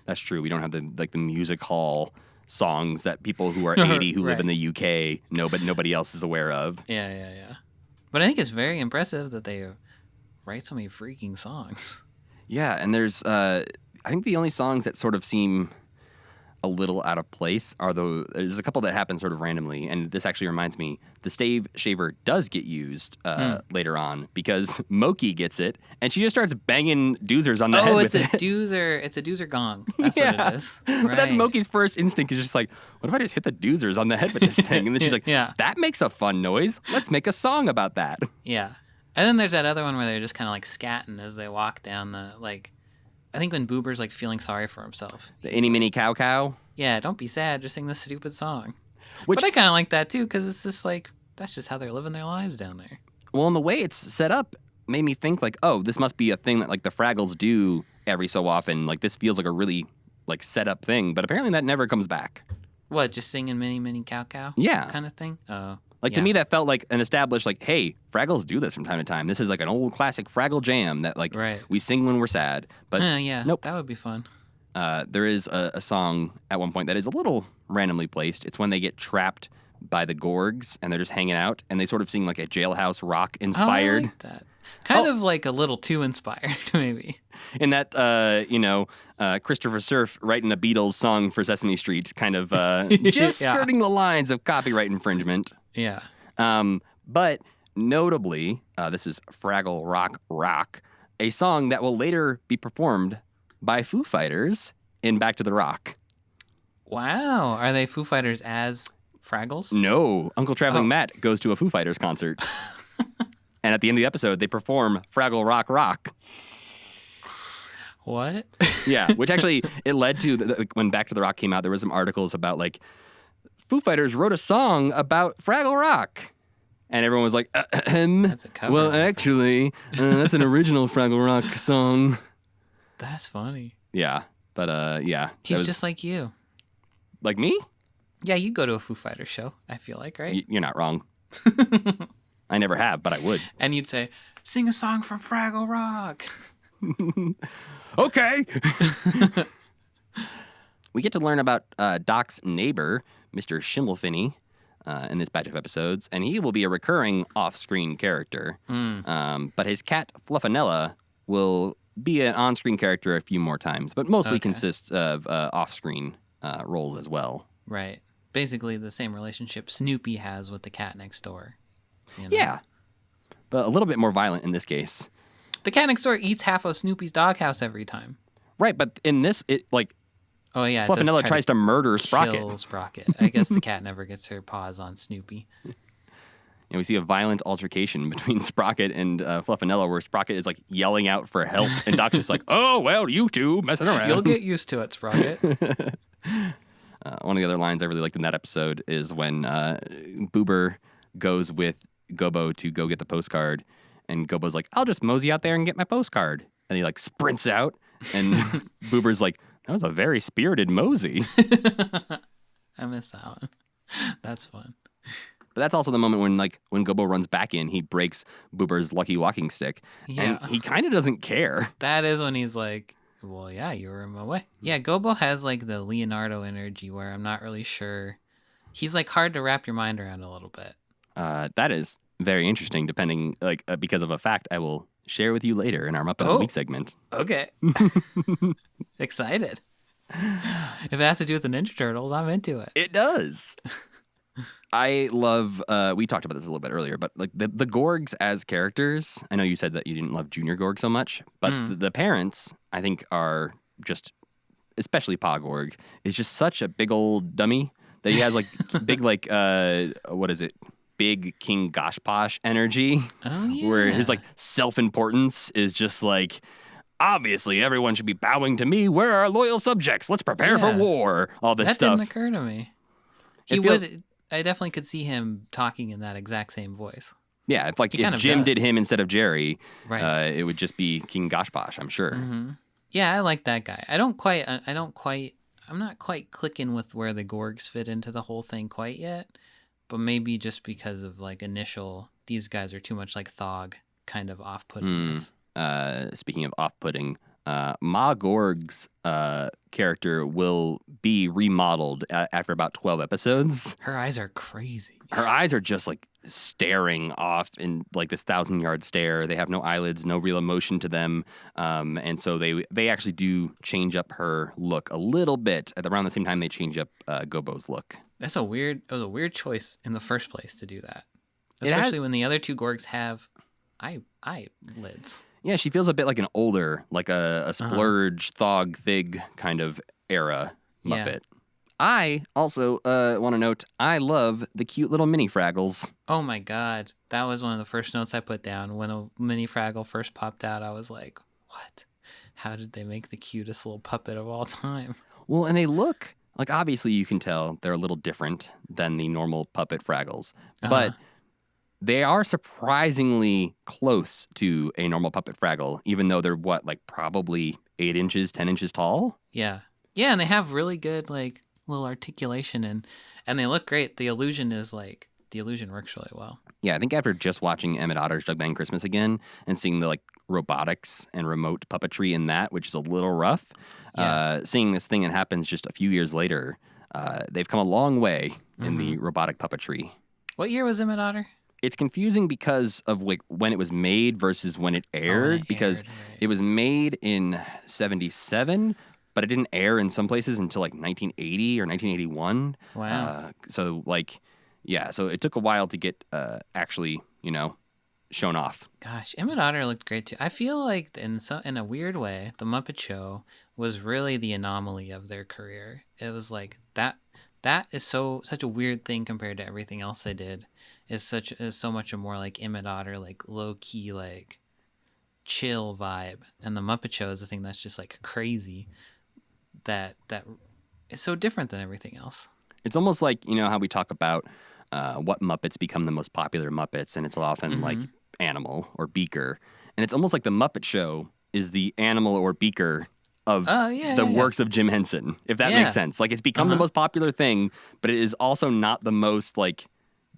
That's true. We don't have the music hall songs that people who are 80 who live in the UK know, but nobody else is aware of. Yeah. But I think it's very impressive that they write so many freaking songs. Yeah, and there's I think the only songs that sort of seem a little out of place are there's a couple that happen sort of randomly, and this actually reminds me, the stave shaver does get used later on because Moki gets it, and she just starts banging Doozers on the head with it. It's a Doozer gong. That's what it is. Right. But that's Moki's first instinct is just like, what if I just hit the Doozers on the head with this thing? And then she's like, that makes a fun noise. Let's make a song about that. Yeah. And then there's that other one where they're just kind of like scatting as they walk down the, like, I think when Boober's like feeling sorry for himself. The Inny Minnie Cow Cow. Yeah, don't be sad. Just sing this stupid song. But I kind of like that too because it's just like, that's just how they're living their lives down there. Well, and the way it's set up made me think like, oh, this must be a thing that like the Fraggles do every so often. Like this feels like a really like set up thing, but apparently that never comes back. What, just singing Minnie Minnie Cow Cow? Yeah. Kind of thing? Oh. Like to me that felt like an established like, hey, Fraggles do this from time to time. This is like an old classic Fraggle jam that like we sing when we're sad. But nope. That would be fun. There is a song at one point that is a little randomly placed. It's when they get trapped by the Gorgs and they're just hanging out and they sort of sing like a Jailhouse Rock inspired. Oh, I like that. Kind of like a little too inspired, maybe. In that, Christopher Surf writing a Beatles song for Sesame Street, kind of just Yeah. skirting the lines of copyright infringement. Yeah. But notably, this is Fraggle Rock, a song that will later be performed by Foo Fighters in Back to the Rock. Wow. Are they Foo Fighters as Fraggles? No, Uncle Traveling Matt goes to a Foo Fighters concert. And at the end of the episode, they perform Fraggle Rock. What? Yeah, which actually, it led to, when Back to the Rock came out, there was some articles about, like, Foo Fighters wrote a song about Fraggle Rock. And everyone was like, That's a cover. well, actually, that's an original Fraggle Rock song. That's funny. Yeah, but yeah. He's just like you. Like me? Yeah, you go to a Foo Fighters show, I feel like, right? You're not wrong. I never have, but I would. And you'd say, sing a song from Fraggle Rock. Okay. We get to learn about Doc's neighbor, Mr. Schimmelfinney, in this batch of episodes, and he will be a recurring off-screen character. But his cat, Fluffinella, will be an on-screen character a few more times, but mostly consists of off-screen roles as well. Right. Basically the same relationship Snoopy has with the cat next door. You know? Yeah, but a little bit more violent in this case. The cat next door eats half of Snoopy's doghouse every time. Right, but in this, Oh, yeah. it does Fluffinella try tries to murder kill Sprocket. Sprocket. I guess the cat never gets her paws on Snoopy. And we see a violent altercation between Sprocket and Fluffinella, where Sprocket is like yelling out for help, and Doc's just like, "Oh well, you two messing around." You'll get used to it, Sprocket. One of the other lines I really liked in that episode is when Boober goes with Gobo to go get the postcard, and Gobo's like, "I'll just mosey out there and get my postcard," and he like sprints out, and Boober's like, "That was a very spirited mosey." I miss that one. That's fun. But that's also the moment when Gobo runs back in, he breaks Boober's lucky walking stick, Yeah. and he kind of doesn't care. That is when he's like, well, yeah, you were in my way. Yeah, Gobo has like the Leonardo energy where I'm not really sure. He's like hard to wrap your mind around a little bit. That is very interesting, depending, because of a fact I will share with you later in our Muppet of the Week segment. Okay. Excited. If it has to do with the Ninja Turtles, I'm into it. It does. I love, we talked about this a little bit earlier, but like the Gorgs as characters, I know you said that you didn't love Junior Gorg so much, but the parents, I think, are just, especially Pa Gorg, is just such a big old dummy that he has like big, big King Gosh Posh energy. Oh, yeah. Where his like self-importance is just like, obviously everyone should be bowing to me. We're our loyal subjects. Let's prepare for Yeah. war. All this That stuff. didn't occur to me. I definitely could see him talking in that exact same voice. Yeah, if He kind if of Jim does. did him instead of Jerry, Right. it would just be King Gosh Posh, I'm sure. Yeah, I like that guy. I'm not quite clicking with where the Gorgs fit into the whole thing quite yet, but maybe just because of like these guys are too much like Thog, kind of off-putting. Speaking of off-putting, Ma Gorg's character will be remodeled after about 12 episodes. Her eyes are crazy. Her eyes are just like staring off in like this 1,000-yard stare. They have no eyelids, no real emotion to them, and so they actually do change up her look a little bit at around the same time they change up Gobo's look. It was a weird choice in the first place to do that, especially when the other two Gorgs have eyelids. Yeah, she feels a bit like an older, like a splurge, Thog, Thig kind of era Yeah. Muppet. I also want to note, I love the cute little mini Fraggles. Oh my god, that was one of the first notes I put down when a mini Fraggle first popped out. I was like, what? How did they make the cutest little puppet of all time? Well, and they look, like obviously you can tell they're a little different than the normal puppet Fraggles, but they are surprisingly close to a normal puppet Fraggle, even though they're probably 8 inches, 10 inches tall? Yeah, and they have really good like little articulation and they look great. The illusion works really well. Yeah, I think after just watching Emmett Otter's Jug Band Christmas again and seeing the robotics and remote puppetry in that, which is a little rough, seeing this thing that happens just a few years later, they've come a long way in the robotic puppetry. What year was Emmett Otter? it's confusing because of like when it was made versus when it aired, because it was made in 77, but it didn't air in some places until like 1980 or 1981. Wow. So like, yeah, so it took a while to get actually, shown off. Gosh, Emmet Otter looked great too. I feel like in a weird way, the Muppet Show was really the anomaly of their career. It was like that is such a weird thing compared to everything else they did. Is so much a more like Emmet Otter, like low key, like chill vibe. And the Muppet Show is the thing that's just like crazy. That is so different than everything else. It's almost like, how we talk about what Muppets become the most popular Muppets, and it's often like Animal or Beaker. And it's almost like the Muppet Show is the Animal or Beaker of the works of Jim Henson, if that makes sense. Like, it's become the most popular thing, but it is also not the most, like,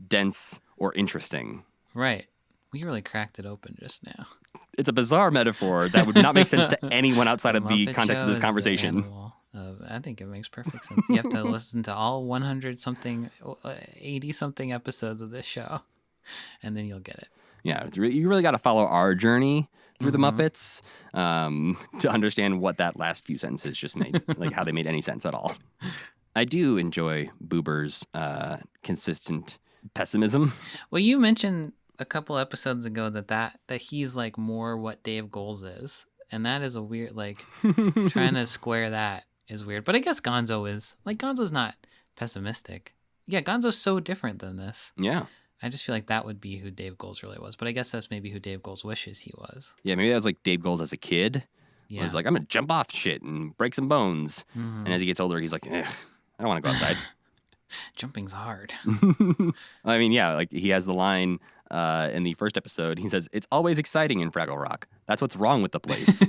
dense or interesting. Right. We really cracked it open just now. It's a bizarre metaphor that would not make sense to anyone outside of the Muppet context of Show this is the conversation. animal I think it makes perfect sense. You have to listen to all 100-something, 80-something episodes of this show, and then you'll get it. Yeah, you really got to follow our journey through the Muppets to understand what that last few sentences just made, like how they made any sense at all. I do enjoy Boober's consistent pessimism. Well, you mentioned a couple episodes ago that he's like more what Dave Goelz is, and that is a weird, like, trying to square that is weird. But I guess Gonzo is, like, Gonzo's not pessimistic. Yeah, Gonzo's so different than this. Yeah. I just feel like that would be who Dave Goelz really was. But I guess that's maybe who Dave Goelz wishes he was. Yeah, maybe that was like Dave Goelz as a kid. Yeah. He was like, I'm going to jump off shit and break some bones. And as he gets older, he's like, I don't want to go outside. Jumping's hard. I mean, yeah, like he has the line in the first episode. He says, it's always exciting in Fraggle Rock. That's what's wrong with the place.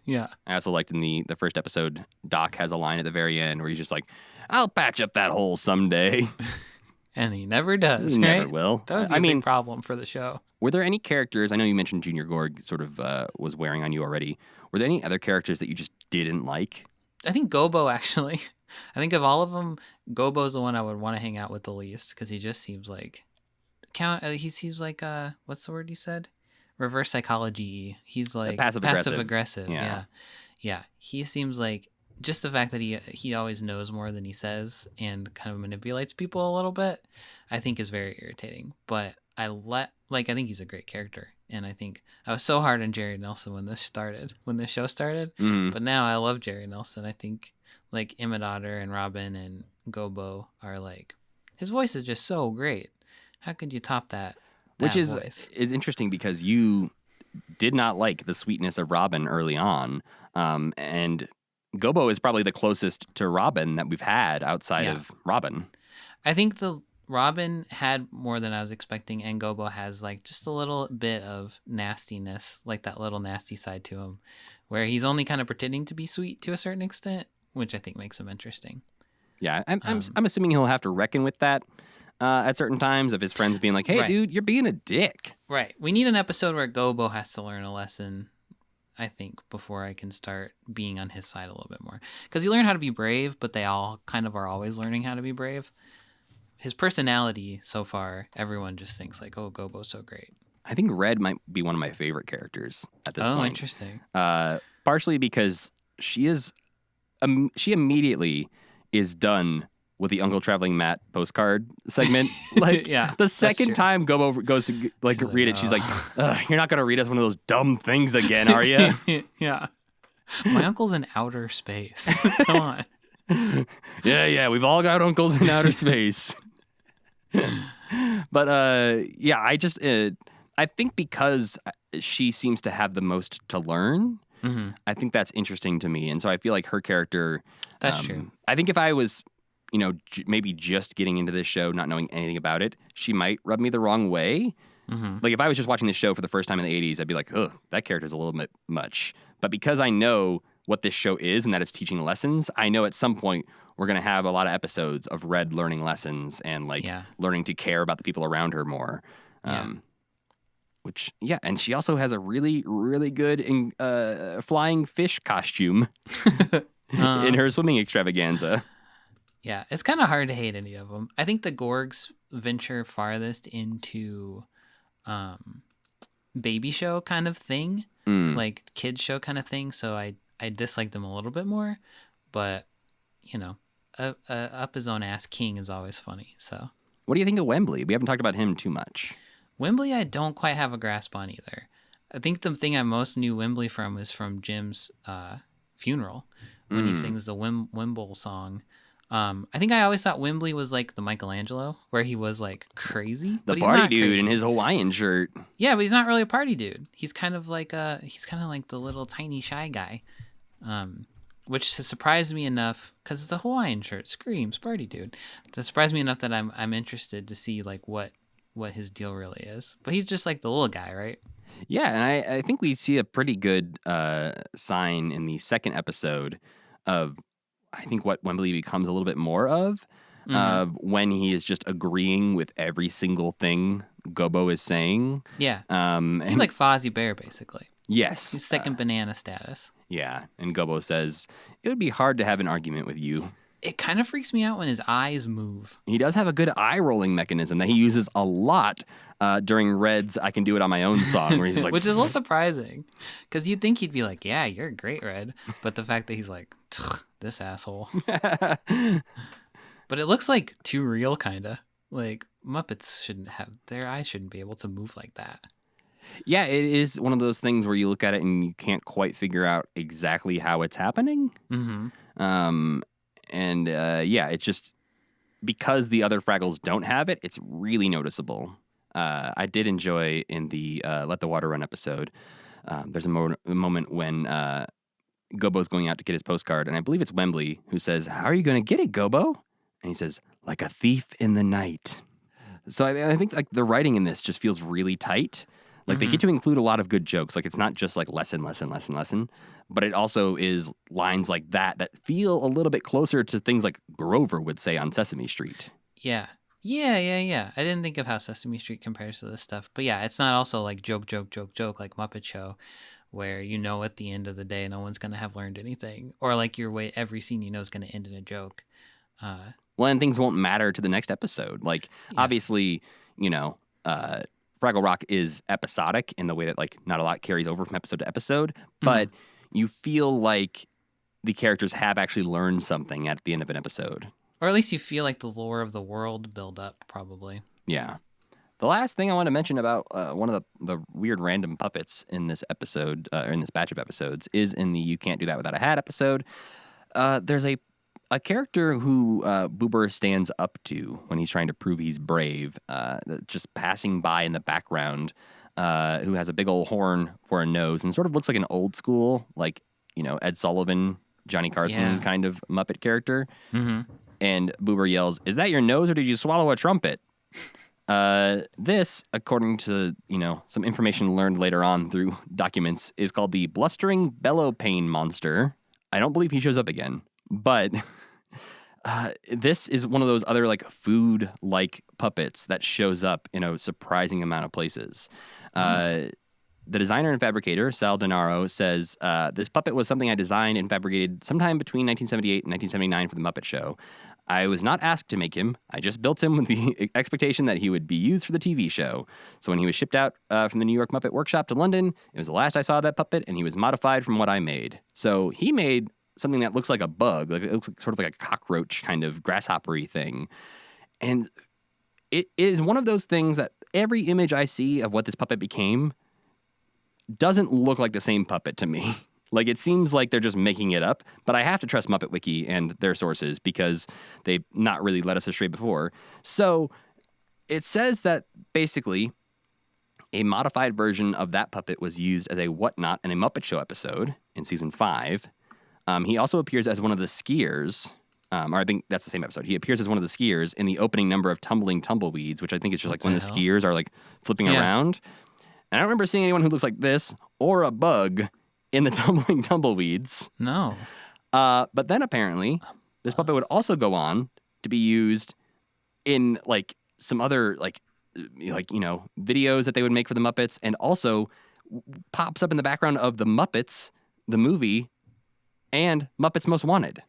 Yeah. I also liked in the first episode, Doc has a line at the very end where he's just like, I'll patch up that hole someday. And he never does, He right? never will. That would be a big problem for the show. Were there any characters, I know you mentioned Junior Gorg sort of was wearing on you already. Were there any other characters that you just didn't like? I think Gobo, actually. I think of all of them, Gobo's the one I would want to hang out with the least, because he just seems like... he seems like, what's the word you said? Reverse psychology. He's like passive aggressive. Yeah. He seems like just the fact that he always knows more than he says and kind of manipulates people a little bit, I think is very irritating. But I think he's a great character. And I think I was so hard on Jerry Nelson when this show started. But now I love Jerry Nelson. I think like Emmet Otter and Robin and Gobo are like, his voice is just so great. How could you top that? Which is voice? Is interesting because you did not like the sweetness of Robin early on. And Gobo is probably the closest to Robin that we've had outside of Robin. I think the Robin had more than I was expecting, and Gobo has like just a little bit of nastiness, like that little nasty side to him, where he's only kind of pretending to be sweet to a certain extent, which I think makes him interesting. Yeah, I'm assuming he'll have to reckon with that at certain times of his friends being like, hey, dude, you're being a dick. Right. We need an episode where Gobo has to learn a lesson, I think, before I can start being on his side a little bit more. Because you learn how to be brave, but they all kind of are always learning how to be brave. His personality so far, everyone just thinks like, oh, Gobo's so great. I think Red might be one of my favorite characters at this point. Oh, interesting. Partially because she immediately is done with the Uncle Traveling Matt postcard segment. Like, the second time Gobo goes to read it, she's like, you're not going to read us one of those dumb things again, are you? Yeah. My uncle's in outer space. Come on. Yeah, we've all got uncles in outer space. But I just I think because she seems to have the most to learn, I think that's interesting to me, and so I feel like her character. That's true. I think if I was, maybe just getting into this show, not knowing anything about it, she might rub me the wrong way. Like if I was just watching this show for the first time in the 80s, I'd be like, oh, that character's a little bit much. But because I know what this show is and that it's teaching lessons, I know at some point we're going to have a lot of episodes of Red learning lessons and learning to care about the people around her more. And she also has a really, really good flying fish costume in her swimming extravaganza. Yeah, it's kind of hard to hate any of them. I think the Gorgs venture farthest into baby show kind of thing, like kids show kind of thing. So I dislike them a little bit more, but you know, up his own ass king is always funny. So What do you think of Wembley? We haven't talked about him too much. Wembley, I don't quite have a grasp on either. I think the thing I most knew Wembley from is from Jim's funeral when he sings the Wimble song. I think I always thought Wembley was like the Michelangelo, where he was like crazy. The but he's party not dude crazy. in his Hawaiian shirt. Yeah, but he's not really a party dude. He's kind of like the little tiny shy guy, which has surprised me enough because it's a Hawaiian shirt, screams party dude. To surprise me enough that I'm interested to see like what his deal really is. But he's just like the little guy, right? Yeah, and I think we see a pretty good sign in the second episode of, I think, what Wembley becomes a little bit more of when he is just agreeing with every single thing Gobo is saying. Yeah, And he's like Fozzie Bear basically. yes. He's second banana status. Yeah, and Gobo says, it would be hard to have an argument with you. It kind of freaks me out when his eyes move. He does have a good eye-rolling mechanism that he uses a lot during Red's I Can Do It On My Own song, where he's like... Which is a little surprising, because you'd think he'd be like, yeah, you're great, Red. But the fact that he's like, this asshole. But it looks like too real, kind of. Like, Muppets their eyes shouldn't be able to move like that. Yeah, it is one of those things where you look at it and you can't quite figure out exactly how it's happening. Mm-hmm. Yeah, it's just because the other Fraggles don't have it, it's really noticeable. I did enjoy in the Let the Water Run episode, there's a moment when Gobo's going out to get his postcard, and I believe it's Wembley who says, "How are you going to get it, Gobo?" And he says, "Like a thief in the night." So I think like the writing in this just feels really tight. Like they get to include a lot of good jokes. Like it's not just like lesson, but it also is lines like that feel a little bit closer to things like Grover would say on Sesame Street. Yeah. I didn't think of how Sesame Street compares to this stuff. But yeah, it's not also like joke like Muppet Show, where you know at the end of the day no one's going to have learned anything. Or like every scene you know is going to end in a joke. Well, and things won't matter to the next episode. Like, obviously, Fraggle Rock is episodic in the way that, like, not a lot carries over from episode to episode, but you feel like the characters have actually learned something at the end of an episode. Or at least you feel like the lore of the world build up, probably. Yeah. The last thing I want to mention about one of the weird random puppets in this episode, or in this batch of episodes, is in the You Can't Do That Without a Hat episode. There's a character who Boober stands up to when he's trying to prove he's brave, just passing by in the background, who has a big old horn for a nose and sort of looks like an old school, like, Ed Sullivan, Johnny Carson kind of Muppet character. Mm-hmm. And Boober yells, "Is that your nose or did you swallow a trumpet?" This, according to, some information learned later on through documents, is called the Blustering Bellow Pain Monster. I don't believe he shows up again, but this is one of those other like food-like puppets that shows up in a surprising amount of places. The designer and fabricator, Sal Denaro, says, "This puppet was something I designed and fabricated sometime between 1978 and 1979 for the Muppet Show. I was not asked to make him. I just built him with the expectation that he would be used for the TV show. So when he was shipped out from the New York Muppet Workshop to London, it was the last I saw of that puppet, and he was modified from what I made. So he made something that looks like a bug, like it looks sort of like a cockroach kind of grasshoppery thing. And it is one of those things that every image I see of what this puppet became doesn't look like the same puppet to me. Like, it seems like they're just making it up, but I have to trust Muppet Wiki and their sources because they've not really led us astray before. So it says that basically a modified version of that puppet was used as a whatnot in a Muppet Show episode in season 5. He also appears as one of the skiers, or I think that's the same episode. He appears as one of the skiers in the opening number of Tumbling Tumbleweeds, which I think is just like when the skiers are like flipping around. And I don't remember seeing anyone who looks like this or a bug in the Tumbling Tumbleweeds. No. But then apparently this puppet would also go on to be used in like some other like videos that they would make for the Muppets, and also pops up in the background of the Muppets, the movie, and Muppets Most Wanted.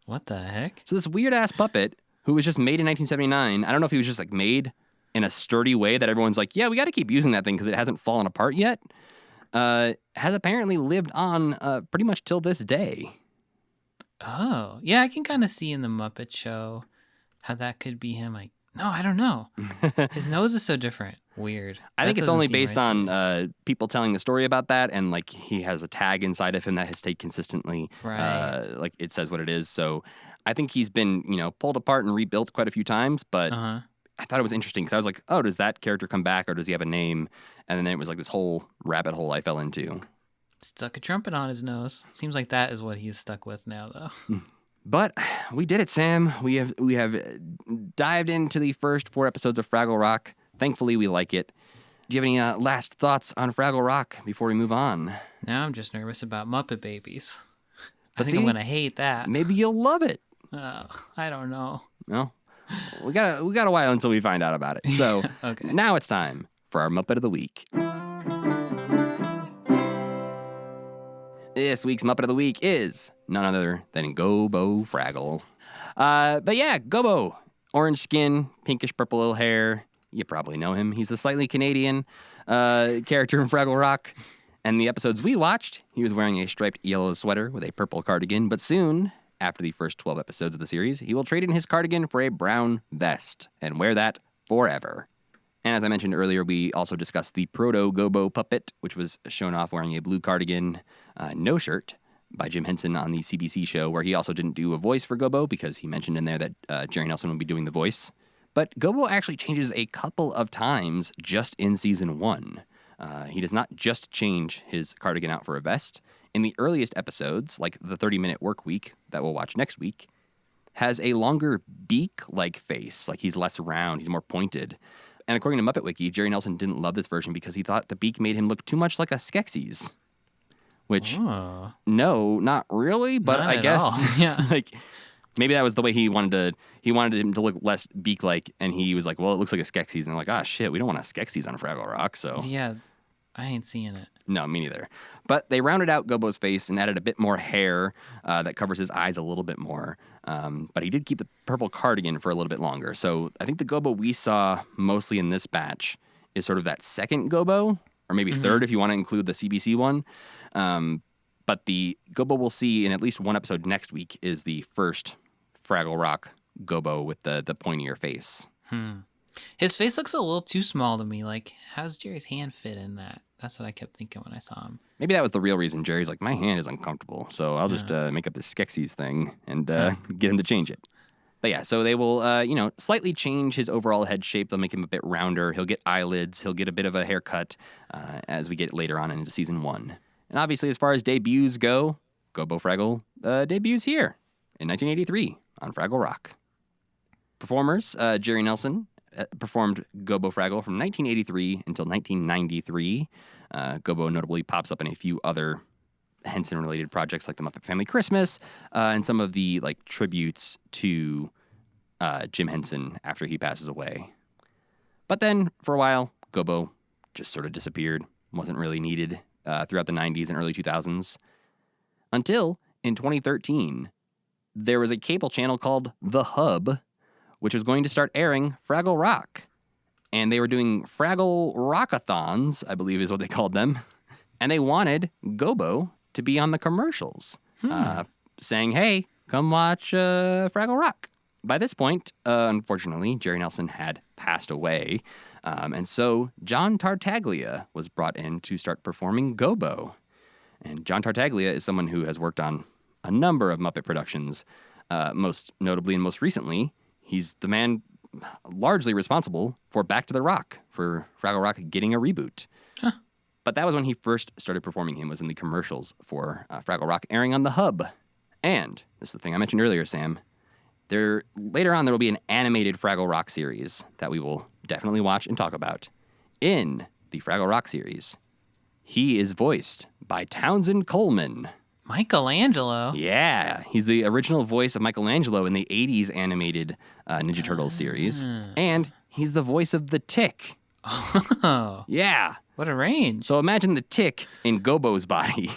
What the heck? So this weird ass puppet who was just made in 1979. I don't know if he was just like made in a sturdy way that everyone's like, yeah, we got to keep using that thing because it hasn't fallen apart yet, has apparently lived on pretty much till this day. Oh, yeah, I can kind of see in the Muppet Show how that could be him. Like, no, I don't know. His nose is so different. Weird. I think That it's doesn't only seem based right to me. on people telling the story about that, and like he has a tag inside of him that has stayed consistently. Right. Like it says what it is. So I think he's been pulled apart and rebuilt quite a few times. But Uh-huh. I thought it was interesting because I was like, oh, does that character come back or does he have a name? And then it was like this whole rabbit hole I fell into. Stuck a trumpet on his nose. Seems like that is what he's stuck with now, though. But we did it, Sam. We have dived into the first 4 episodes of Fraggle Rock. Thankfully, we like it. Do you have any last thoughts on Fraggle Rock before we move on? Now I'm just nervous about Muppet Babies. I But think I'm see, going to hate that. Maybe you'll love it. I don't know. No, we got a while until we find out about it. So Okay. now it's time for our Muppet of the Week. This week's Muppet of the Week is none other than Gobo Fraggle. But yeah, Gobo, orange skin, pinkish purple little hair. You probably know him. He's a slightly Canadian character in Fraggle Rock. And the episodes we watched, he was wearing a striped yellow sweater with a purple cardigan. But soon, after the first 12 episodes of the series, he will trade in his cardigan for a brown vest and wear that forever. And as I mentioned earlier, we also discussed the Proto-Gobo puppet, which was shown off wearing a blue cardigan, no shirt, by Jim Henson on the CBC show, where he also didn't do a voice for Gobo because he mentioned in there that Jerry Nelson would be doing the voice. But Gobo actually changes a couple of times just in season 1. He does not just change his cardigan out for a vest. In the earliest episodes, like the 30-minute work week that we'll watch next week, has a longer beak-like face, like he's less round, he's more pointed. And according to Muppet Wiki, Jerry Nelson didn't love this version because he thought the beak made him look too much like a Skeksis. Which, Oh, no, not really, but Not I at guess, all. Yeah. like, maybe that was the way he wanted him to look less beak-like, and he was like, well, it looks like a Skeksis, and they're like, ah, shit, we don't want a Skeksis on Fraggle Rock, so. yeah. I ain't seeing it. No, me neither. But they rounded out Gobo's face and added a bit more hair that covers his eyes a little bit more. But he did keep the purple cardigan for a little bit longer. So I think the Gobo we saw mostly in this batch is sort of that second Gobo, or maybe third if you want to include the CBC one. But the Gobo we'll see in at least one episode next week is the first Fraggle Rock Gobo with the pointier face. His face looks a little too small to me. Like, how's Jerry's hand fit in that? That's what I kept thinking when I saw him. Maybe that was the real reason. Jerry's like, my hand is uncomfortable, so I'll just make up this Skeksis thing and get him to change it. But yeah, so they will, slightly change his overall head shape. They'll make him a bit rounder. He'll get eyelids. He'll get a bit of a haircut as we get later on into season 1. And obviously, as far as debuts go, Gobo Fraggle debuts here in 1983 on Fraggle Rock. Performers, Jerry Nelson performed Gobo Fraggle from 1983 until 1993. Gobo notably pops up in a few other Henson-related projects like the Muppet Family Christmas and some of the like tributes to Jim Henson after he passes away. But then, for a while, Gobo just sort of disappeared, wasn't really needed throughout the 90s and early 2000s. Until, in 2013, there was a cable channel called The Hub, which was going to start airing Fraggle Rock. And they were doing Fraggle Rockathons, I believe is what they called them. And they wanted Gobo to be on the commercials, saying, hey, come watch Fraggle Rock. By this point, unfortunately, Jerry Nelson had passed away. And so John Tartaglia was brought in to start performing Gobo. And John Tartaglia is someone who has worked on a number of Muppet productions, most notably and most recently, he's the man largely responsible for Back to the Rock, for Fraggle Rock getting a reboot. Huh. But that was when he first started performing him, was in the commercials for Fraggle Rock airing on the Hub. And, this is the thing I mentioned earlier, Sam, later on there will be an animated Fraggle Rock series that we will definitely watch and talk about. In the Fraggle Rock series, he is voiced by Townsend Coleman. Michelangelo? Yeah, he's the original voice of Michelangelo in the 80s animated Ninja Turtles series. And he's the voice of the Tick. Oh, Yeah. what a range. So imagine the Tick in Gobo's body.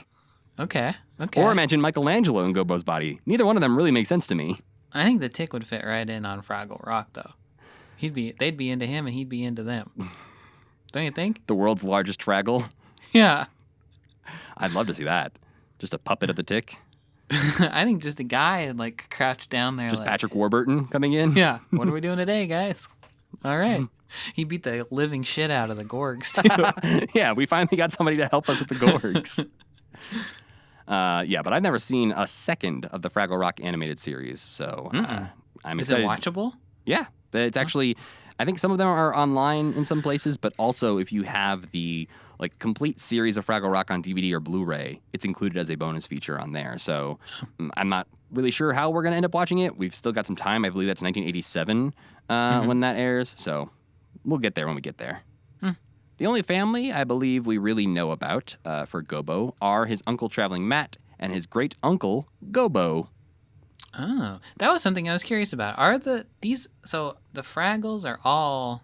Okay. Or imagine Michelangelo in Gobo's body. Neither one of them really makes sense to me. I think the Tick would fit right in on Fraggle Rock, though. They'd be into him and he'd be into them. Don't you think? The world's largest Fraggle. Yeah. I'd love to see that. Just a puppet of the tick. I think just a guy like crouched down there. Just like, Patrick Warburton coming in. Yeah. What are we doing today, guys? All right. He beat the living shit out of the Gorgs too. Yeah, we finally got somebody to help us with the Gorgs. Yeah, but I've never seen a second of the Fraggle Rock animated series, so I'm Is it excited. watchable? Yeah, it's actually. I think some of them are online in some places, but also if you have the like complete series of Fraggle Rock on DVD or Blu-ray, it's included as a bonus feature on there. So I'm not really sure how we're gonna end up watching it. We've still got some time. I believe that's 1987 when that airs, so we'll get there when we get there. The only family I believe we really know about for Gobo are his uncle Traveling Matt and his great uncle Gobo. Oh, that was something I was curious about. So the Fraggles are all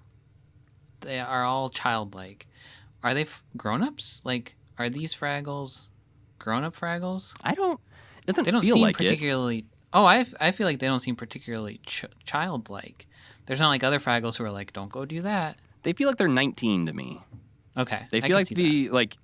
childlike. Are they grown-ups? Like, are these Fraggles grown-up Fraggles? It doesn't They don't feel seem like it. particularly. Oh, I feel like they don't seem particularly childlike. There's not like other Fraggles who are like, don't go do that. They feel like they're 19 to me. Okay, They I feel can like see that.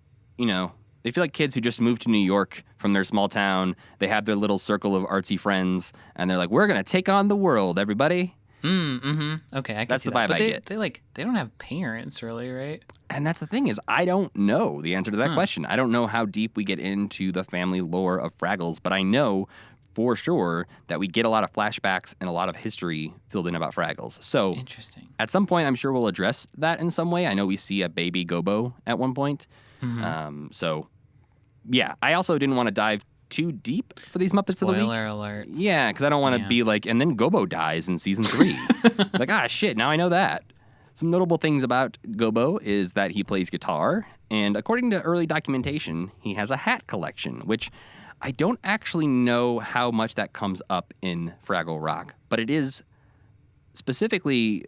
they feel like kids who just moved to New York from their small town. They have their little circle of artsy friends, and they're like, "We're gonna take on the world, everybody." Okay, I can That's see the that. vibe But I get. they don't have parents, really, right? And that's the thing is, I don't know the answer to that question. I don't know how deep we get into the family lore of Fraggles, but I know for sure that we get a lot of flashbacks and a lot of history filled in about Fraggles. So Interesting. at some point, I'm sure we'll address that in some way. I know we see a baby Gobo at one point. So, yeah, I also didn't want to dive too deep for these Muppets of the Week. Spoiler alert. Yeah, because I don't want to be like, and then Gobo dies in season 3. Like, shit, now I know that. Some notable things about Gobo is that he plays guitar, and according to early documentation, he has a hat collection, which I don't actually know how much that comes up in Fraggle Rock, but it is specifically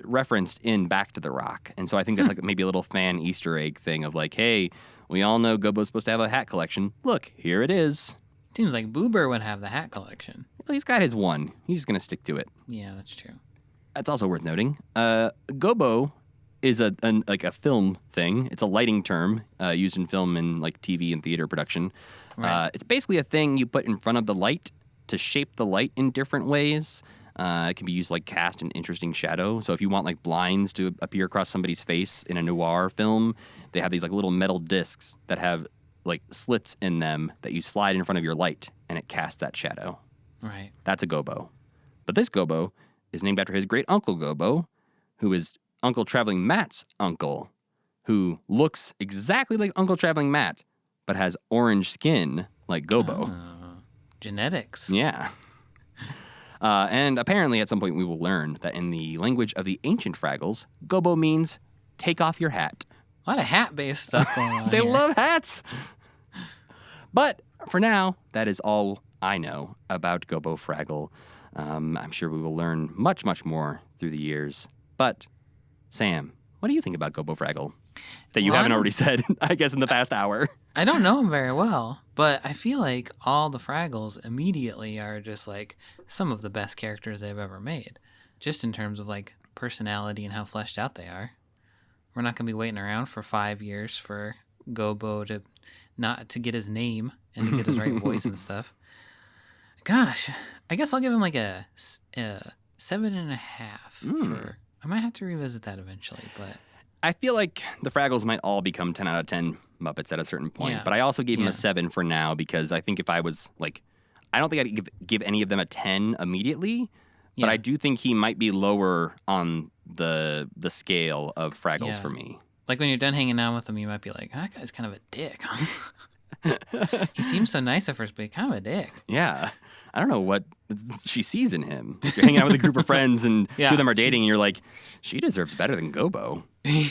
referenced in Back to the Rock. And so I think that's like maybe a little fan Easter egg thing of like, hey, we all know Gobo's supposed to have a hat collection. Look, here it is. Seems like Boober would have the hat collection. Well, he's got his one. He's just going to stick to it. Yeah, that's true. That's also worth noting. Gobo is a film thing. It's a lighting term used in film and like TV and theater production. Right. It's basically a thing you put in front of the light to shape the light in different ways. It can be used like cast an interesting shadow. So if you want like blinds to appear across somebody's face in a noir film, they have these like little metal discs that have like slits in them that you slide in front of your light and it casts that shadow. Right. That's a Gobo. But this Gobo is named after his great uncle Gobo, who is Uncle Traveling Matt's uncle, who looks exactly like Uncle Traveling Matt, but has orange skin like Gobo. Genetics. Yeah. And apparently at some point we will learn that in the language of the ancient Fraggles, Gobo means take off your hat. A lot of hat-based stuff going on They here. love hats. But for now, that is all I know about Gobo Fraggle. I'm sure we will learn much, much more through the years. But, Sam, what do you think about Gobo Fraggle? That you Well, haven't I don't- already said, I guess, in the past hour. I don't know him very well, but I feel like all the Fraggles immediately are just like some of the best characters they've ever made. Just in terms of like personality and how fleshed out they are. We're not going to be waiting around for 5 years for Gobo to get his name and to get his right voice and stuff. Gosh, I guess I'll give him like a 7.5 for. I might have to revisit that eventually, but I feel like the Fraggles might all become 10 out of 10 Muppets at a certain point. Yeah. But I also gave him Yeah. a 7 for now because I think if I was like, I don't think I'd give any of them a 10 immediately. But Yeah. I do think he might be lower on the scale of Fraggles Yeah. for me. like when you're done hanging out with him, you might be like, that guy's kind of a dick. He seems so nice at first, but he's kind of a dick. Yeah. I don't know what she sees in him. You're hanging out with a group of friends and Yeah, two of them are dating and you're like, she deserves better than Gobo.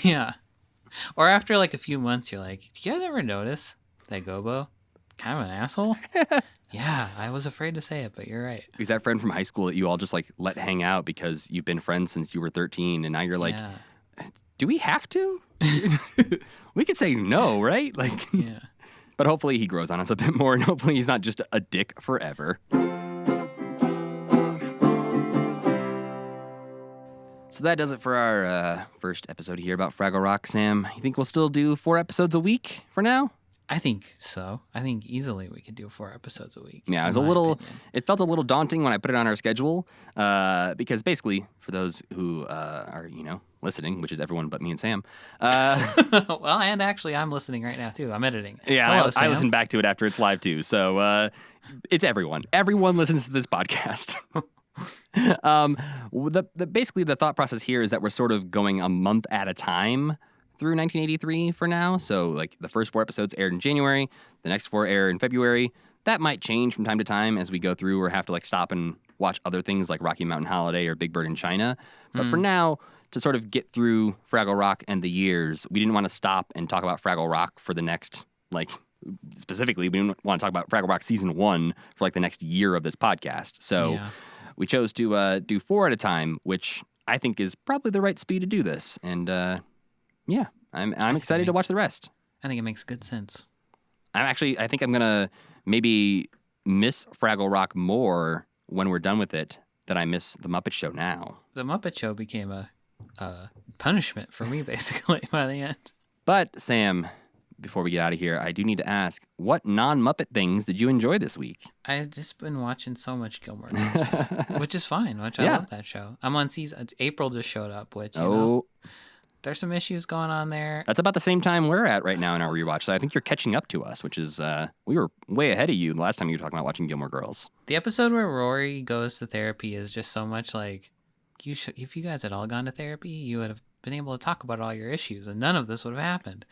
Yeah. Or after like a few months, you're like, do you guys ever notice that Gobo kind of an asshole? Yeah, I was afraid to say it, but you're right. Is that friend from high school that you all just like let hang out because you've been friends since you were 13 and now you're like, Yeah. do we have to? We could say no, right? Like, Yeah. but hopefully he grows on us a bit more and hopefully he's not just a dick forever. So that does it for our first episode here about Fraggle Rock. Sam, you think we'll still do 4 episodes a week for now? I think so. I think easily we could do 4 episodes a week. Yeah, opinion. it felt a little daunting when I put it on our schedule because basically, for those who are, listening, which is everyone but me and Sam. Well, and actually, I'm listening right now, too. I'm editing. Yeah, Hello, I Sam. listen back to it after it's live, too. So it's everyone. Everyone listens to this podcast. Basically, the thought process here is that we're sort of going a month at a time through 1983 for now. So, like, the first 4 episodes aired in January, the next 4 air in February. That might change from time to time as we go through or have to, like, stop and watch other things like Rocky Mountain Holiday or Big Bird in China. But for now, to sort of get through Fraggle Rock and the years, we didn't want to stop and talk about Fraggle Rock for the next, like, specifically, we didn't want to talk about Fraggle Rock Season 1 for, like, the next year of this podcast. So we chose to do 4 at a time, which I think is probably the right speed to do this. And, yeah, I'm excited to watch the rest. I think it makes good sense. I think I'm going to maybe miss Fraggle Rock more when we're done with it than I miss The Muppet Show now. The Muppet Show became a punishment for me, basically, by the end. But, Sam, before we get out of here, I do need to ask, what non-Muppet things did you enjoy this week? I've just been watching so much Gilmore Girls, which is fine, I love that show. I'm on season, April just showed up, which, there's some issues going on there. That's about the same time we're at right now in our rewatch, so I think you're catching up to us, which is, we were way ahead of you the last time you were talking about watching Gilmore Girls. The episode where Rory goes to therapy is just so much like, if you guys had all gone to therapy, you would have been able to talk about all your issues, and none of this would have happened.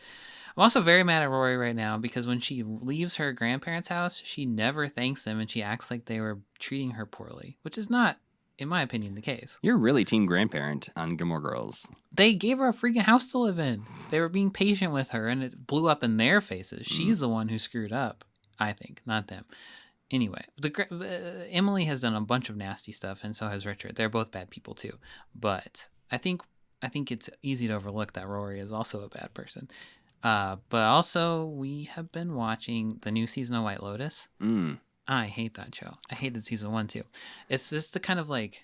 I'm also very mad at Rory right now because when she leaves her grandparents' house, she never thanks them, and she acts like they were treating her poorly, which is not, in my opinion, the case. You're really team grandparent on Gilmore Girls. They gave her a freaking house to live in. They were being patient with her, and it blew up in their faces. She's the one who screwed up, I think, not them. Anyway, Emily has done a bunch of nasty stuff, and so has Richard. They're both bad people too. But I think it's easy to overlook that Rory is also a bad person. But also, we have been watching the new season of White Lotus. I hate that show. I hated season 1 too. It's just the kind of like,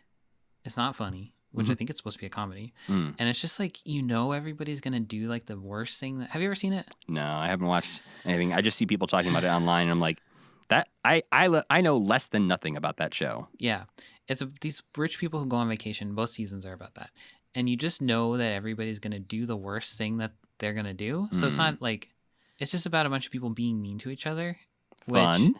it's not funny, which I think it's supposed to be a comedy. And it's just like, everybody's going to do like the worst thing. Have you ever seen it? No, I haven't watched anything. I just see people talking about it online, and I'm like, that I know less than nothing about that show. Yeah. It's these rich people who go on vacation. Both seasons are about that. And you just know that everybody's going to do the worst thing that they're going to do. So it's not like, it's just about a bunch of people being mean to each other. Fun.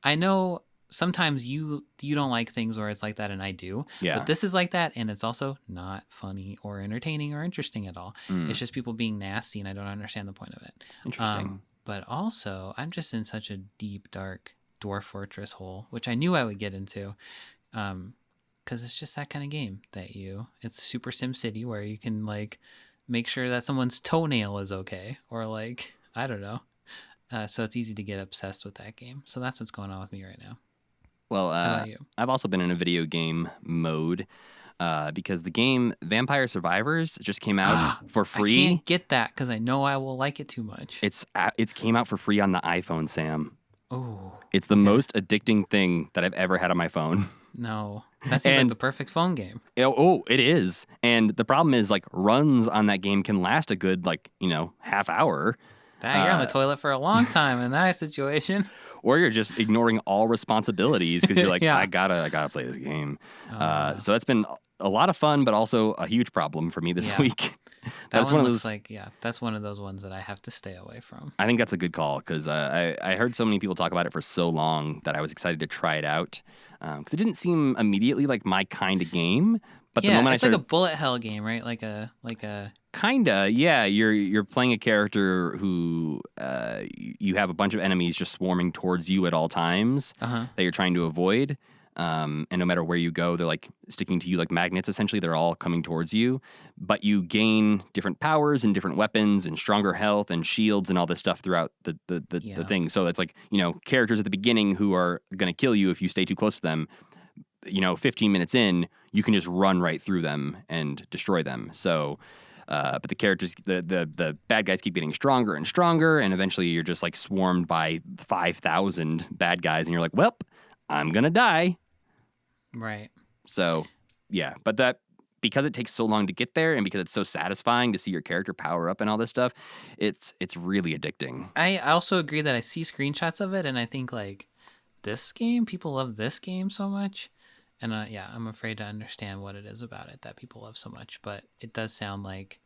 I know sometimes you don't like things where it's like that, and I do. Yeah. But this is like that, and it's also not funny or entertaining or interesting at all. It's just people being nasty, and I don't understand the point of it. Interesting. But also, I'm just in such a deep, dark Dwarf Fortress hole, which I knew I would get into. Because it's just that kind of game it's Super Sim City, where you can like make sure that someone's toenail is okay, or like, I don't know. So it's easy to get obsessed with that game. So that's what's going on with me right now. Well, How about you? I've also been in a video game mode because the game Vampire Survivors just came out for free. I can't get that because I know I will like it too much. It's came out for free on the iPhone, Sam. Oh. It's the most addicting thing that I've ever had on my phone. No. That seems like the perfect phone game. It is. And the problem is, like, runs on that game can last a good, like, half hour. You're on the toilet for a long time in that situation. Or you're just ignoring all responsibilities because you're like, Yeah. I gotta play this game. So it's been a lot of fun, but also a huge problem for me this week. That's one looks like, that's one of those ones that I have to stay away from. I think that's a good call because I heard so many people talk about it for so long that I was excited to try it out because it didn't seem immediately like my kind of game. But the moment it's like a bullet hell game, right? Like a kinda, yeah. You're playing a character who you have a bunch of enemies just swarming towards you at all times that you're trying to avoid. And no matter where you go, they're like sticking to you like magnets. Essentially, they're all coming towards you. But you gain different powers and different weapons and stronger health and shields and all this stuff throughout the thing. So it's like, characters at the beginning who are going to kill you if you stay too close to them. 15 minutes in, you can just run right through them and destroy them. So, but the characters, the bad guys keep getting stronger and stronger, and eventually you're just like swarmed by 5,000 bad guys, and you're like, well, I'm gonna die. Right. So, yeah, but that because it takes so long to get there and because it's so satisfying to see your character power up and all this stuff, it's really addicting. I also agree that I see screenshots of it and I think like this game, people love this game so much. And I'm afraid to understand what it is about it that people love so much, but it does sound like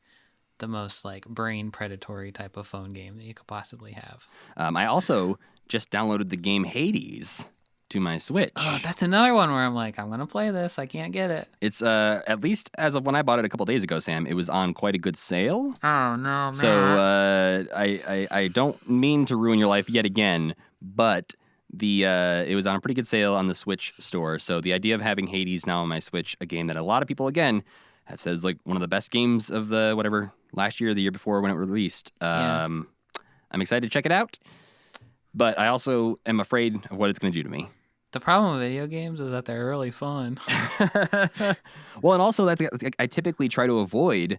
the most like brain predatory type of phone game that you could possibly have. I also just downloaded the game Hades to my Switch. Oh, that's another one where I'm like, I'm going to play this. I can't get it. It's at least as of when I bought it a couple days ago, Sam, it was on quite a good sale. Oh, no, man. So I don't mean to ruin your life yet again, but it was on a pretty good sale on the Switch store. So the idea of having Hades now on my Switch, a game that a lot of people, again, have said is like one of the best games of the last year or the year before when it released. I'm excited to check it out, but I also am afraid of what it's going to do to me. The problem with video games is that they're really fun. Well, and also that I typically try to avoid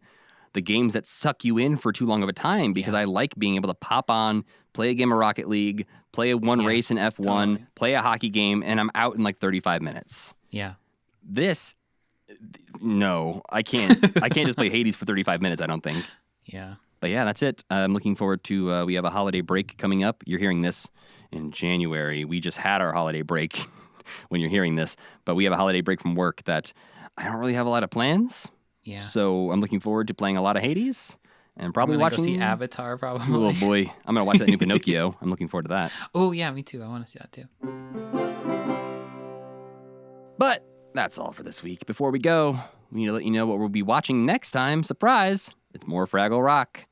the games that suck you in for too long of a time because I like being able to pop on, play a game of Rocket League, play a race in F1, totally. play a hockey game, and I'm out in like 35 minutes. Yeah. This, no, I can't. I can't just play Hades for 35 minutes, I don't think. Yeah. But yeah, that's it. I'm looking forward to, we have a holiday break coming up. You're hearing this in January. We just had our holiday break when you're hearing this, but we have a holiday break from work that I don't really have a lot of plans. Yeah. So I'm looking forward to playing a lot of Hades and probably I'm gonna watching. go see Avatar, probably. Oh boy, I'm gonna watch that new Pinocchio. I'm looking forward to that. Oh yeah, me too. I want to see that too. But that's all for this week. Before we go, we need to let you know what we'll be watching next time. Surprise! It's more Fraggle Rock.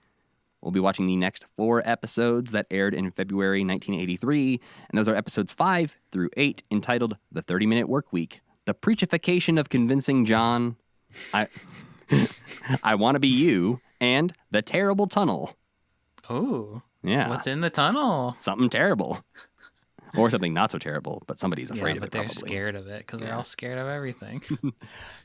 We'll be watching the next 4 episodes that aired in February 1983, and those are episodes 5 through 8, entitled "The 30-Minute Work Week," "The Preachification of Convincing John," I Want to Be You, and "The Terrible Tunnel." Oh. Yeah. What's in the tunnel? Something terrible. Or something not so terrible, but somebody's afraid of but it they're probably. scared of it because they're all scared of everything.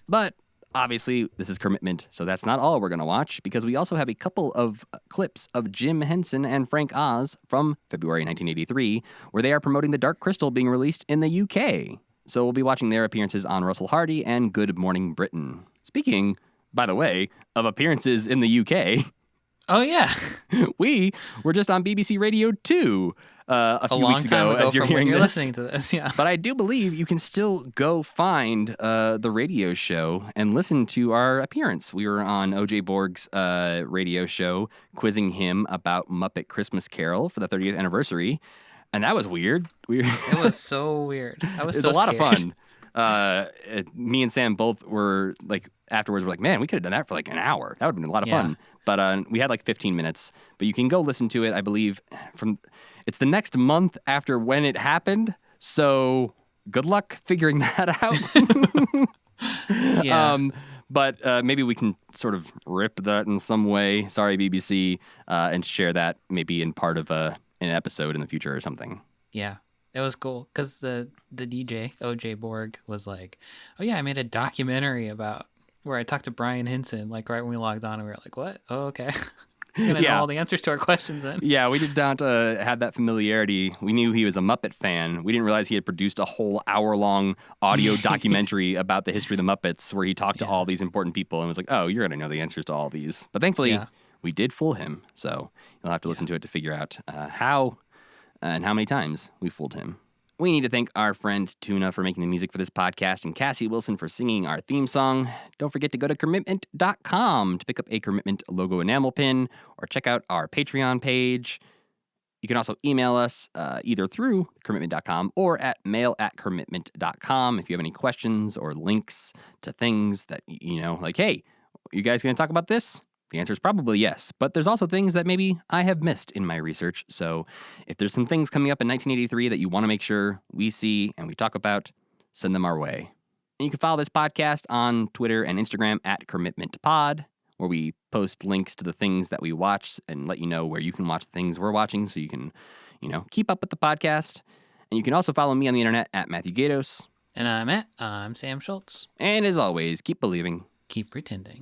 But obviously, this is Kermitment, so that's not all we're going to watch, because we also have a couple of clips of Jim Henson and Frank Oz from February 1983, where they are promoting The Dark Crystal being released in the UK. So we'll be watching their appearances on Russell Hardy and Good Morning Britain. Speaking, by the way, of appearances in the UK, Oh yeah. we were just on BBC Radio 2 a few long weeks time ago ago as you're from hearing when you're this. listening to this. Yeah. But I do believe you can still go find the radio show and listen to our appearance. We were on O.J. Borg's radio show, quizzing him about Muppet Christmas Carol for the 30th anniversary. And that was weird. It was so weird. I was It was so a lot scared. of fun. Me and Sam both were like, afterwards, we're like, man, we could have done that for like an hour. That would have been a lot of fun. But we had like 15 minutes. But you can go listen to it, I believe, it's the next month after when it happened. So good luck figuring that out. Yeah. But maybe we can sort of rip that in some way. Sorry, BBC, and share that maybe in part of an episode in the future or something. Yeah. It was cool because the DJ, OJ Borg, was like, oh yeah, I made a documentary about where I talked to Brian Henson, like right when we logged on, and we were like, what? Oh, okay. We're going to know all the answers to our questions then. Yeah, we did not have that familiarity. We knew he was a Muppet fan. We didn't realize he had produced a whole hour-long audio documentary about the history of the Muppets where he talked to all these important people and was like, oh, you're going to know the answers to all these. But thankfully, we did fool him. So you'll have to listen to it to figure out how and how many times we fooled him. We need to thank our friend Tuna for making the music for this podcast and Cassie Wilson for singing our theme song. Don't forget to go to Kermitment.com to pick up a Kermitment logo enamel pin or check out our Patreon page. You can also email us either through Kermitment.com or at mail@Kermitment.com if you have any questions or links to things that, you know, like, hey, you guys going to talk about this? The answer is probably yes, but there's also things that maybe I have missed in my research. So if there's some things coming up in 1983 that you want to make sure we see and we talk about, send them our way. And you can follow this podcast on Twitter and Instagram at KermitmentPod, where we post links to the things that we watch and let you know where you can watch the things we're watching so you can, you know, keep up with the podcast. And you can also follow me on the internet at Matthew Gatos. And I'm Sam Schultz. And as always, keep believing. Keep pretending.